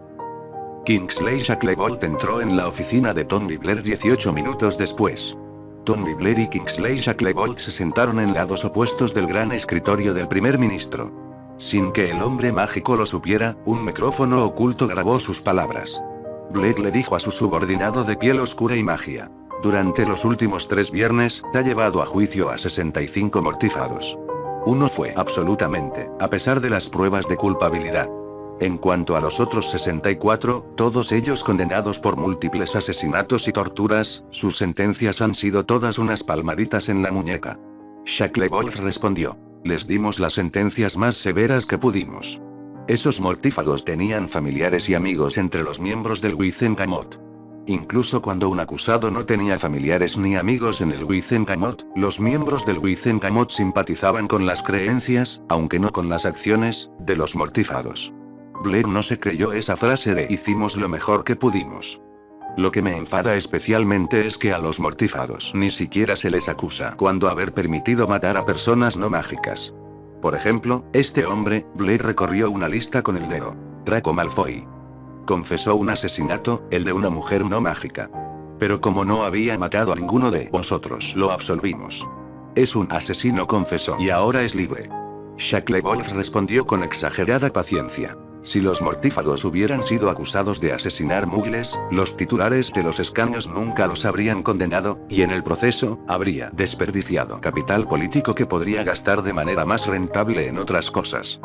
Kingsley Shacklebolt entró en la oficina de Tony Blair 18 minutos después. Tony Blair y Kingsley Shacklebolt se sentaron en lados opuestos del gran escritorio del primer ministro. Sin que el hombre mágico lo supiera, un micrófono oculto grabó sus palabras. Blair le dijo a su subordinado de piel oscura y magia: durante los últimos 3 viernes, ha llevado a juicio a 65 mortífagos. Uno fue absolutamente, a pesar de las pruebas de culpabilidad. En cuanto a los otros 64, todos ellos condenados por múltiples asesinatos y torturas, sus sentencias han sido todas unas palmaditas en la muñeca. Shacklebolt respondió: les dimos las sentencias más severas que pudimos. Esos mortífagos tenían familiares y amigos entre los miembros del Wizengamot. Incluso cuando un acusado no tenía familiares ni amigos en el Wizengamot, los miembros del Wizengamot simpatizaban con las creencias, aunque no con las acciones, de los mortífagos. Blair no se creyó esa frase de hicimos lo mejor que pudimos. Lo que me enfada especialmente es que a los mortífagos ni siquiera se les acusa cuando haber permitido matar a personas no mágicas. Por ejemplo, este hombre, Blair recorrió una lista con el dedo. Draco Malfoy. Confesó un asesinato, el de una mujer no mágica. Pero como no había matado a ninguno de vosotros, lo absolvimos. Es un asesino, confesó, y ahora es libre. Shacklebolt respondió con exagerada paciencia. Si los mortífagos hubieran sido acusados de asesinar mugles, los titulares de los escaños nunca los habrían condenado, y en el proceso, habría desperdiciado capital político que podría gastar de manera más rentable en otras cosas.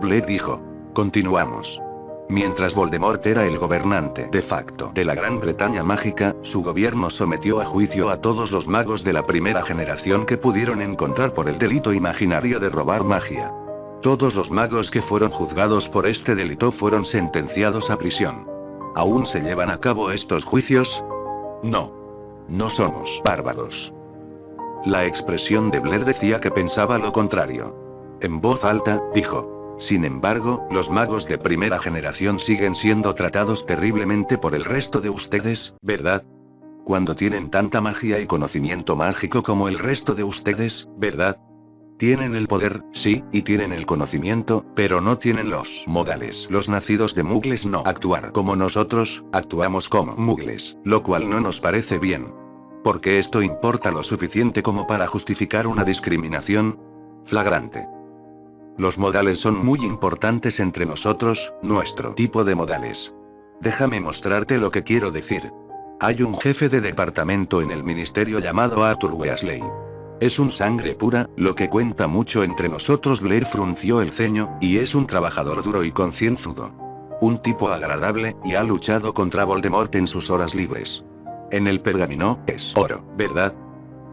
Blair dijo: continuamos. Mientras Voldemort era el gobernante de facto de la Gran Bretaña mágica, su gobierno sometió a juicio a todos los magos de la primera generación que pudieron encontrar por el delito imaginario de robar magia. Todos los magos que fueron juzgados por este delito fueron sentenciados a prisión. ¿Aún se llevan a cabo estos juicios? No. No somos bárbaros. La expresión de Blair decía que pensaba lo contrario. En voz alta, dijo: sin embargo, los magos de primera generación siguen siendo tratados terriblemente por el resto de ustedes, ¿verdad? Cuando tienen tanta magia y conocimiento mágico como el resto de ustedes, ¿verdad? Tienen el poder, sí, y tienen el conocimiento, pero no tienen los modales. Los nacidos de mugles no actuar como nosotros, actuamos como mugles, lo cual no nos parece bien. ¿Por qué esto importa lo suficiente como para justificar una discriminación flagrante? Los modales son muy importantes entre nosotros, nuestro tipo de modales. Déjame mostrarte lo que quiero decir. Hay un jefe de departamento en el ministerio llamado Arthur Weasley. Es un sangre pura, lo que cuenta mucho entre nosotros. Blair frunció el ceño, y es un trabajador duro y concienzudo. Un tipo agradable, y ha luchado contra Voldemort en sus horas libres. En el pergamino, es oro, ¿verdad?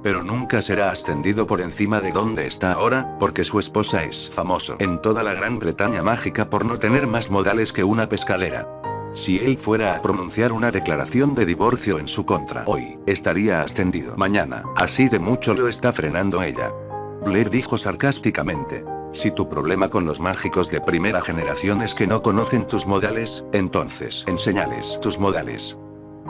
Pero nunca será ascendido por encima de donde está ahora, porque su esposa es famoso en toda la Gran Bretaña mágica por no tener más modales que una pescadera. Si él fuera a pronunciar una declaración de divorcio en su contra hoy, estaría ascendido mañana, así de mucho lo está frenando ella. Blair dijo sarcásticamente: si tu problema con los mágicos de primera generación es que no conocen tus modales, entonces enséñales tus modales.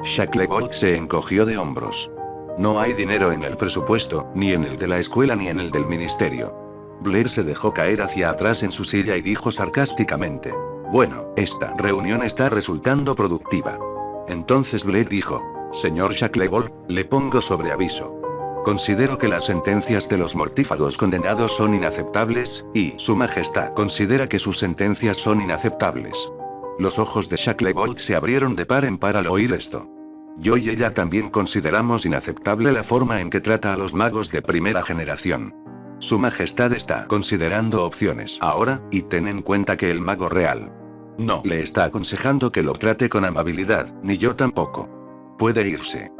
Shacklebolt se encogió de hombros. No hay dinero en el presupuesto, ni en el de la escuela ni en el del ministerio. Blair se dejó caer hacia atrás en su silla y dijo sarcásticamente: bueno, esta reunión está resultando productiva. Entonces Blair dijo: señor Shacklebolt, le pongo sobre aviso. Considero que las sentencias de los mortífagos condenados son inaceptables, y Su Majestad considera que sus sentencias son inaceptables. Los ojos de Shacklebolt se abrieron de par en par al oír esto. Yo y ella también consideramos inaceptable la forma en que trata a los magos de primera generación. Su Majestad está considerando opciones ahora, y ten en cuenta que el mago real no le está aconsejando que lo trate con amabilidad, ni yo tampoco. Puede irse.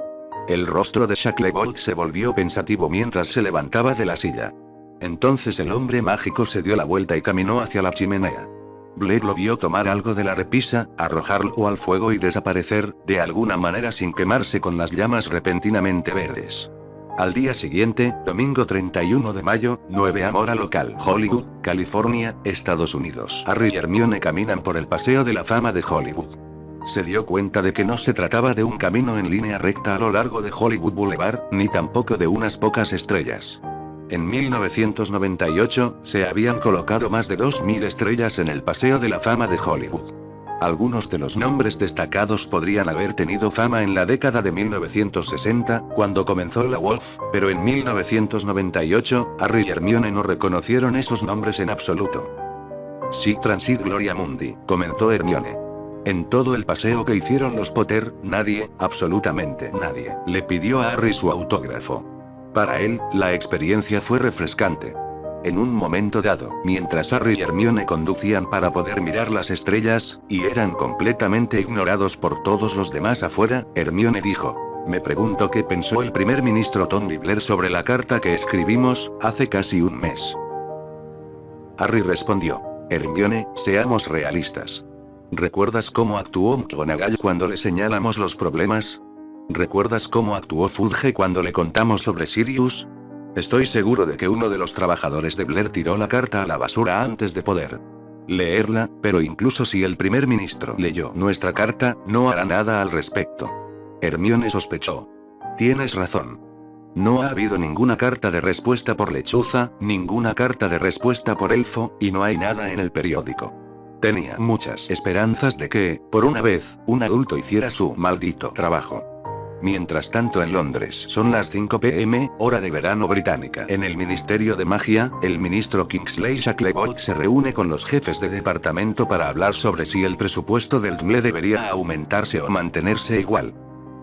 El rostro de Shacklebolt se volvió pensativo mientras se levantaba de la silla. Entonces el hombre mágico se dio la vuelta y caminó hacia la chimenea. Blair lo vio tomar algo de la repisa, arrojarlo al fuego y desaparecer, de alguna manera sin quemarse con las llamas repentinamente verdes. Al día siguiente, domingo 31 de mayo, 9 hora local, Hollywood, California, Estados Unidos. Harry y Hermione caminan por el Paseo de la Fama de Hollywood. Se dio cuenta de que no se trataba de un camino en línea recta a lo largo de Hollywood Boulevard, ni tampoco de unas pocas estrellas. En 1998, se habían colocado más de 2000 estrellas en el Paseo de la Fama de Hollywood. Algunos de los nombres destacados podrían haber tenido fama en la década de 1960, cuando comenzó la Wolf, pero en 1998, Harry y Hermione no reconocieron esos nombres en absoluto. Sí, Transit Gloria Mundi, comentó Hermione. En todo el paseo que hicieron los Potter, nadie, absolutamente nadie, le pidió a Harry su autógrafo. Para él, la experiencia fue refrescante. En un momento dado, mientras Harry y Hermione conducían para poder mirar las estrellas, y eran completamente ignorados por todos los demás afuera, Hermione dijo: me pregunto qué pensó el primer ministro Tony Blair sobre la carta que escribimos, hace casi un mes. Harry respondió: Hermione, seamos realistas. ¿Recuerdas cómo actuó McGonagall cuando le señalamos los problemas? ¿Recuerdas cómo actuó Fudge cuando le contamos sobre Sirius? Estoy seguro de que uno de los trabajadores de Blair tiró la carta a la basura antes de poder leerla, pero incluso si el primer ministro leyó nuestra carta, no hará nada al respecto. Hermione sospechó. Tienes razón. No ha habido ninguna carta de respuesta por lechuza, ninguna carta de respuesta por elfo, y no hay nada en el periódico. Tenía muchas esperanzas de que, por una vez, un adulto hiciera su maldito trabajo. Mientras tanto en Londres son las 5 p.m., hora de verano británica. En el Ministerio de Magia, el ministro Kingsley Shacklebolt se reúne con los jefes de departamento para hablar sobre si el presupuesto del TMLE debería aumentarse o mantenerse igual.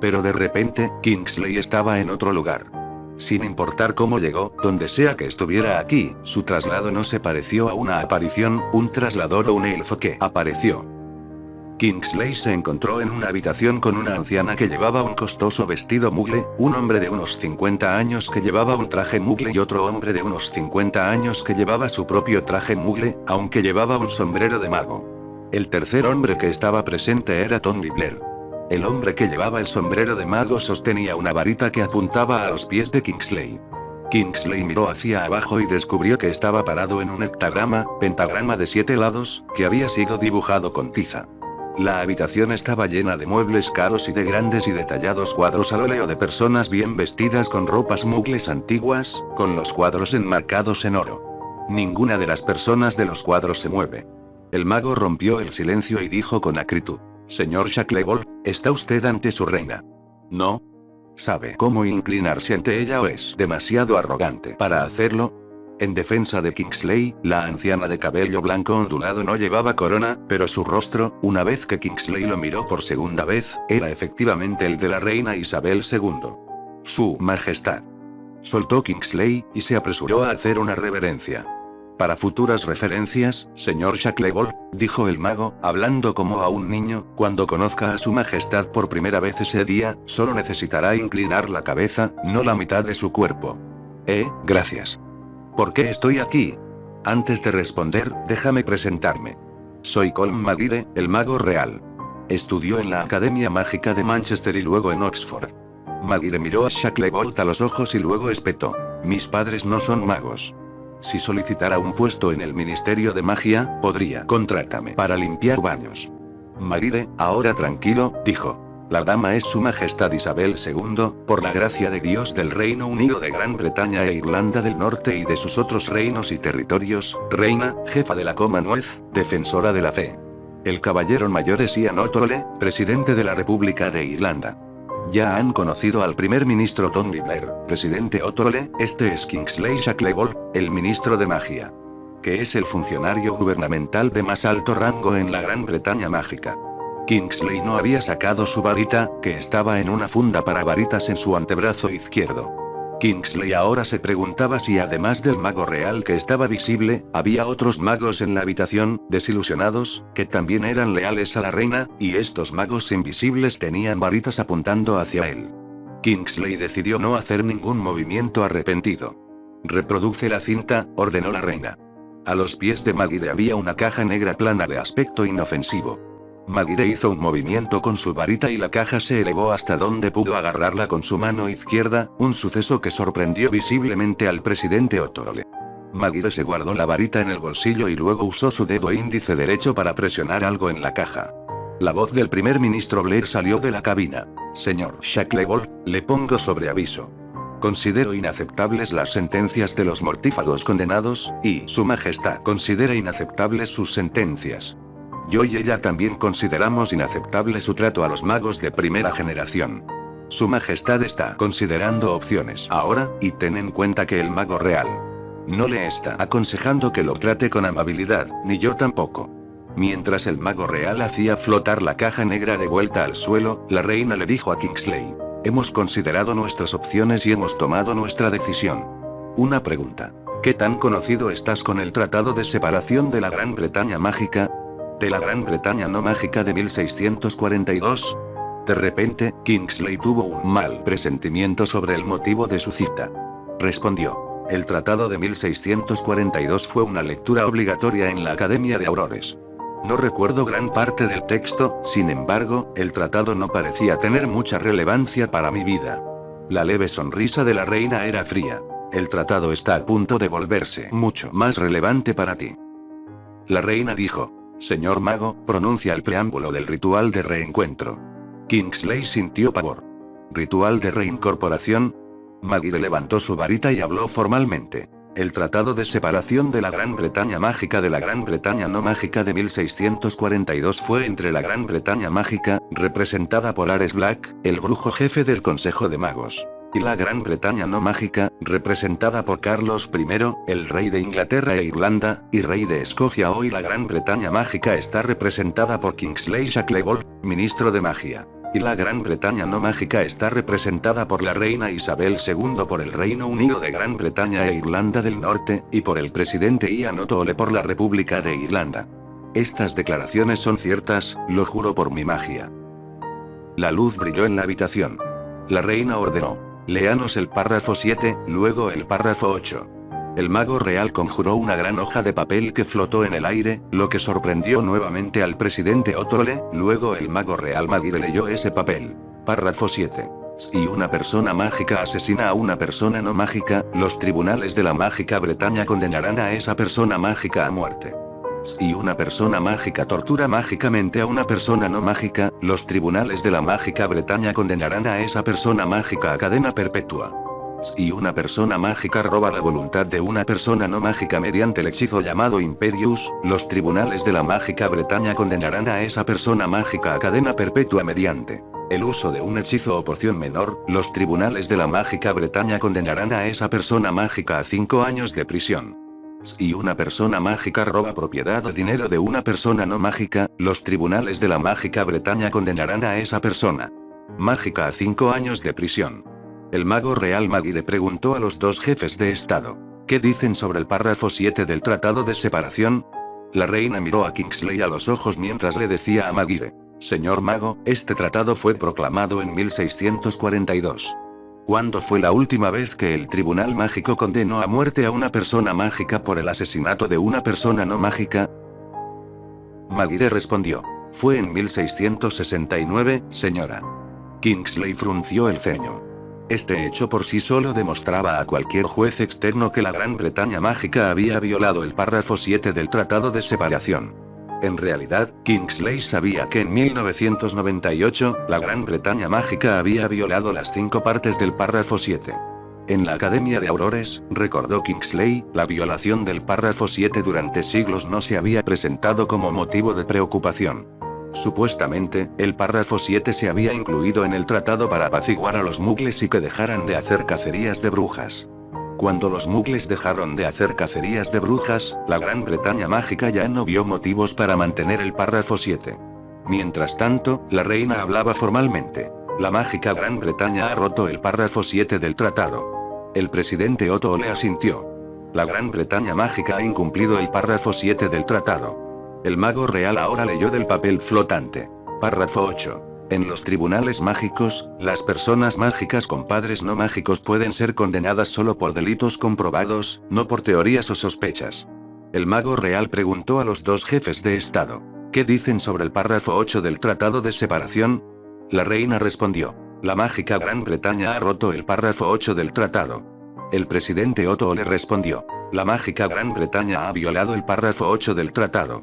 Pero de repente, Kingsley estaba en otro lugar. Sin importar cómo llegó, donde sea que estuviera aquí, su traslado no se pareció a una aparición, un traslador o un elfo que apareció. Kingsley se encontró en una habitación con una anciana que llevaba un costoso vestido mugle, un hombre de unos 50 años que llevaba un traje mugle y otro hombre de unos 50 años que llevaba su propio traje mugle, aunque llevaba un sombrero de mago. El tercer hombre que estaba presente era Tony Blair. El hombre que llevaba el sombrero de mago sostenía una varita que apuntaba a los pies de Kingsley. Kingsley miró hacia abajo y descubrió que estaba parado en un pentagrama de 7 lados, que había sido dibujado con tiza. La habitación estaba llena de muebles caros y de grandes y detallados cuadros al óleo de personas bien vestidas con ropas mugles antiguas, con los cuadros enmarcados en oro. Ninguna de las personas de los cuadros se mueve. El mago rompió el silencio y dijo con acritud: Señor Shacklebolt, ¿está usted ante su reina? ¿No? ¿Sabe cómo inclinarse ante ella o es demasiado arrogante para hacerlo? En defensa de Kingsley, la anciana de cabello blanco ondulado no llevaba corona, pero su rostro, una vez que Kingsley lo miró por segunda vez, era efectivamente el de la reina Isabel II. Su Majestad. Soltó Kingsley, y se apresuró a hacer una reverencia. Para futuras referencias, señor Shacklebolt, dijo el mago, hablando como a un niño, cuando conozca a su Majestad por primera vez ese día, solo necesitará inclinar la cabeza, no la mitad de su cuerpo. Gracias. ¿Por qué estoy aquí? Antes de responder, déjame presentarme. Soy Colm McGuire, el mago real. Estudió en la Academia Mágica de Manchester y luego en Oxford. McGuire miró a Shacklebolt a los ojos y luego espetó: mis padres no son magos. Si solicitara un puesto en el Ministerio de Magia, podría contrátame para limpiar baños. McGuire, ahora tranquilo, dijo. La dama es su Majestad Isabel II, por la gracia de Dios del Reino Unido de Gran Bretaña e Irlanda del Norte y de sus otros reinos y territorios, reina, jefa de la Commonwealth, defensora de la fe. El caballero mayor es Ian O'Toole, presidente de la República de Irlanda. Ya han conocido al primer ministro Tony Blair, presidente O'Toole, este es Kingsley Shacklebolt, el ministro de magia. Que es el funcionario gubernamental de más alto rango en la Gran Bretaña mágica. Kingsley no había sacado su varita, que estaba en una funda para varitas en su antebrazo izquierdo. Kingsley ahora se preguntaba si además del mago real que estaba visible, había otros magos en la habitación, desilusionados, que también eran leales a la reina, y estos magos invisibles tenían varitas apuntando hacia él. Kingsley decidió no hacer ningún movimiento arrepentido. «Reproduce la cinta», ordenó la reina. A los pies de Maguire había una caja negra plana de aspecto inofensivo. Maguire hizo un movimiento con su varita y la caja se elevó hasta donde pudo agarrarla con su mano izquierda, un suceso que sorprendió visiblemente al presidente O'Toole. Maguire se guardó la varita en el bolsillo y luego usó su dedo índice derecho para presionar algo en la caja. La voz del primer ministro Blair salió de la cabina. «Señor Shacklebolt, le pongo sobre aviso. Considero inaceptables las sentencias de los mortífagos condenados, y Su Majestad considera inaceptables sus sentencias. Yo y ella también consideramos inaceptable su trato a los magos de primera generación. Su Majestad está considerando opciones ahora, y ten en cuenta que el mago real no le está aconsejando que lo trate con amabilidad, ni yo tampoco». Mientras el mago real hacía flotar la caja negra de vuelta al suelo, la reina le dijo a Kingsley: «Hemos considerado nuestras opciones y hemos tomado nuestra decisión. Una pregunta. ¿Qué tan conocido estás con el Tratado de Separación de la Gran Bretaña Mágica? ¿De la Gran Bretaña no mágica de 1642? De repente, Kingsley tuvo un mal presentimiento sobre el motivo de su cita. Respondió: «El Tratado de 1642 fue una lectura obligatoria en la Academia de Aurores. No recuerdo gran parte del texto, sin embargo, el tratado no parecía tener mucha relevancia para mi vida». La leve sonrisa de la reina era fría. «El tratado está a punto de volverse mucho más relevante para ti». La reina dijo: «Señor mago, pronuncia el preámbulo del ritual de reencuentro». Kingsley sintió pavor. ¿Ritual de reincorporación? Maguire levantó su varita y habló formalmente. «El Tratado de Separación de la Gran Bretaña Mágica de la Gran Bretaña no mágica de 1642 fue entre la Gran Bretaña Mágica, representada por Ares Black, el brujo jefe del Consejo de Magos, y la Gran Bretaña no mágica, representada por Carlos I, el rey de Inglaterra e Irlanda, y rey de Escocia. Hoy la Gran Bretaña Mágica está representada por Kingsley Shacklebolt, ministro de magia. Y la Gran Bretaña no mágica está representada por la reina Isabel II por el Reino Unido de Gran Bretaña e Irlanda del Norte, y por el presidente Ian O'Toole por la República de Irlanda. Estas declaraciones son ciertas, lo juro por mi magia». La luz brilló en la habitación. La reina ordenó: «Léanos el párrafo 7, luego el párrafo 8». El mago real conjuró una gran hoja de papel que flotó en el aire, lo que sorprendió nuevamente al presidente O'Toole. Luego el mago real Maguire leyó ese papel. Párrafo 7. Si una persona mágica asesina a una persona no mágica, los tribunales de la mágica Bretaña condenarán a esa persona mágica a muerte. Si una persona mágica tortura mágicamente a una persona no mágica, los tribunales de la mágica Bretaña condenarán a esa persona mágica a cadena perpetua. Si una persona mágica roba la voluntad de una persona no mágica mediante el hechizo llamado Imperius, los tribunales de la mágica Bretaña condenarán a esa persona mágica a cadena perpetua mediante el uso de un hechizo o poción menor. Los tribunales de la mágica Bretaña condenarán a esa persona mágica a 5 años de prisión. Si una persona mágica roba propiedad o dinero de una persona no mágica, los tribunales de la mágica Bretaña condenarán a esa persona mágica a 5 años de prisión. El mago real Maguire preguntó a los dos jefes de estado: «¿Qué dicen sobre el párrafo 7 del Tratado de Separación?» La reina miró a Kingsley a los ojos mientras le decía a Maguire: «Señor mago, este tratado fue proclamado en 1642. ¿Cuándo fue la última vez que el Tribunal Mágico condenó a muerte a una persona mágica por el asesinato de una persona no mágica?» Maguire respondió: «Fue en 1669, señora». Kingsley frunció el ceño. Este hecho por sí solo demostraba a cualquier juez externo que la Gran Bretaña Mágica había violado el párrafo 7 del Tratado de Separación. En realidad, Kingsley sabía que en 1998, la Gran Bretaña Mágica había violado las 5 partes del párrafo 7. En la Academia de Aurores, recordó Kingsley, la violación del párrafo 7 durante siglos no se había presentado como motivo de preocupación. Supuestamente, el párrafo 7 se había incluido en el tratado para apaciguar a los muggles y que dejaran de hacer cacerías de brujas. Cuando los muggles dejaron de hacer cacerías de brujas, la Gran Bretaña Mágica ya no vio motivos para mantener el párrafo 7. Mientras tanto, la reina hablaba formalmente: «La mágica Gran Bretaña ha roto el párrafo 7 del tratado. El presidente Otto le asintió. La Gran Bretaña mágica ha incumplido el párrafo 7 del tratado. El mago real ahora leyó del papel flotante. Párrafo 8. En los tribunales mágicos, las personas mágicas con padres no mágicos pueden ser condenadas solo por delitos comprobados, no por teorías o sospechas. El mago real preguntó a los dos jefes de Estado: ¿qué dicen sobre el párrafo 8 del Tratado de Separación? La reina respondió: la mágica Gran Bretaña ha roto el párrafo 8 del tratado. El presidente Otto le respondió: la mágica Gran Bretaña ha violado el párrafo 8 del tratado.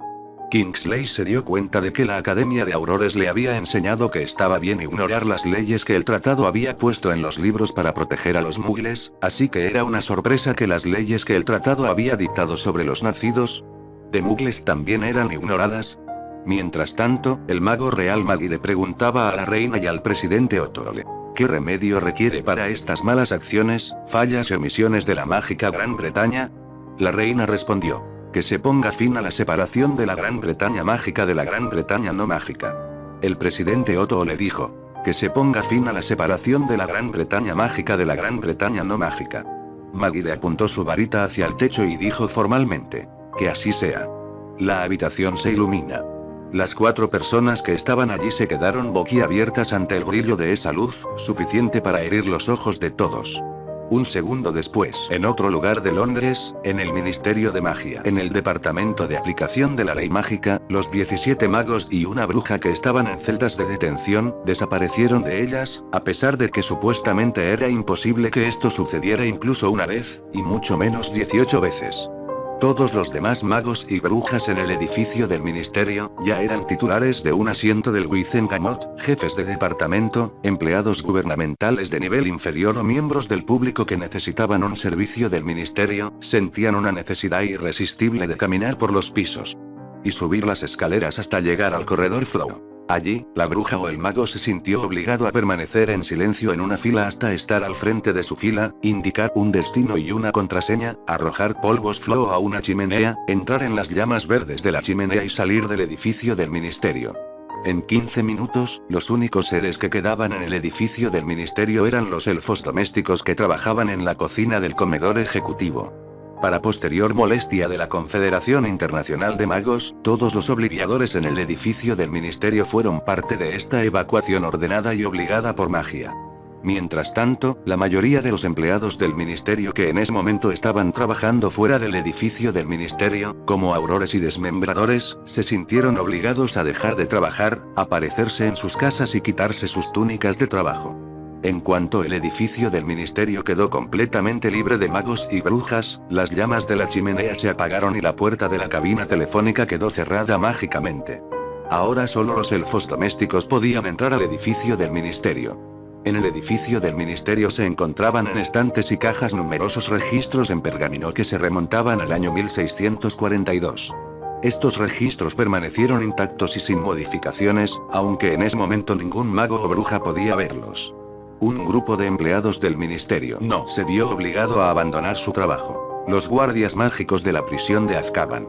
Kingsley se dio cuenta de que la Academia de Aurores le había enseñado que estaba bien ignorar las leyes que el tratado había puesto en los libros para proteger a los muggles, así que era una sorpresa que las leyes que el tratado había dictado sobre los nacidos de muggles también eran ignoradas. Mientras tanto, el mago real Maggie le preguntaba a la reina y al presidente Otole: ¿qué remedio requiere para estas malas acciones, fallas y omisiones de la mágica Gran Bretaña? La reina respondió: que se ponga fin a la separación de la Gran Bretaña mágica de la Gran Bretaña no mágica. El presidente Otto le dijo: que se ponga fin a la separación de la Gran Bretaña mágica de la Gran Bretaña no mágica. Maggie le apuntó su varita hacia el techo y dijo formalmente: que así sea. La habitación se ilumina. Las 4 personas que estaban allí se quedaron boquiabiertas ante el brillo de esa luz, suficiente para herir los ojos de todos. Un segundo después, en otro lugar de Londres, en el Ministerio de Magia, en el Departamento de Aplicación de la Ley Mágica, los 17 magos y una bruja que estaban en celdas de detención, desaparecieron de ellas, a pesar de que supuestamente era imposible que esto sucediera incluso una vez, y mucho menos 18 veces. Todos los demás magos y brujas en el edificio del ministerio, ya eran titulares de un asiento del Wizengamot, jefes de departamento, empleados gubernamentales de nivel inferior o miembros del público que necesitaban un servicio del ministerio, sentían una necesidad irresistible de caminar por los pisos y subir las escaleras hasta llegar al corredor Flow. Allí, la bruja o el mago se sintió obligado a permanecer en silencio en una fila hasta estar al frente de su fila, indicar un destino y una contraseña, arrojar polvos Flow a una chimenea, entrar en las llamas verdes de la chimenea y salir del edificio del ministerio. En 15 minutos, los únicos seres que quedaban en el edificio del ministerio eran los elfos domésticos que trabajaban en la cocina del comedor ejecutivo. Para posterior molestia de la Confederación Internacional de Magos, todos los obliviadores en el edificio del ministerio fueron parte de esta evacuación ordenada y obligada por magia. Mientras tanto, la mayoría de los empleados del ministerio que en ese momento estaban trabajando fuera del edificio del ministerio, como aurores y desmembradores, se sintieron obligados a dejar de trabajar, aparecerse en sus casas y quitarse sus túnicas de trabajo. En cuanto el edificio del ministerio quedó completamente libre de magos y brujas, las llamas de la chimenea se apagaron y la puerta de la cabina telefónica quedó cerrada mágicamente. Ahora solo los elfos domésticos podían entrar al edificio del ministerio. En el edificio del ministerio se encontraban en estantes y cajas numerosos registros en pergamino que se remontaban al año 1642. Estos registros permanecieron intactos y sin modificaciones, aunque en ese momento ningún mago o bruja podía verlos. Un grupo de empleados del ministerio no se vio obligado a abandonar su trabajo: los guardias mágicos de la prisión de Azkaban.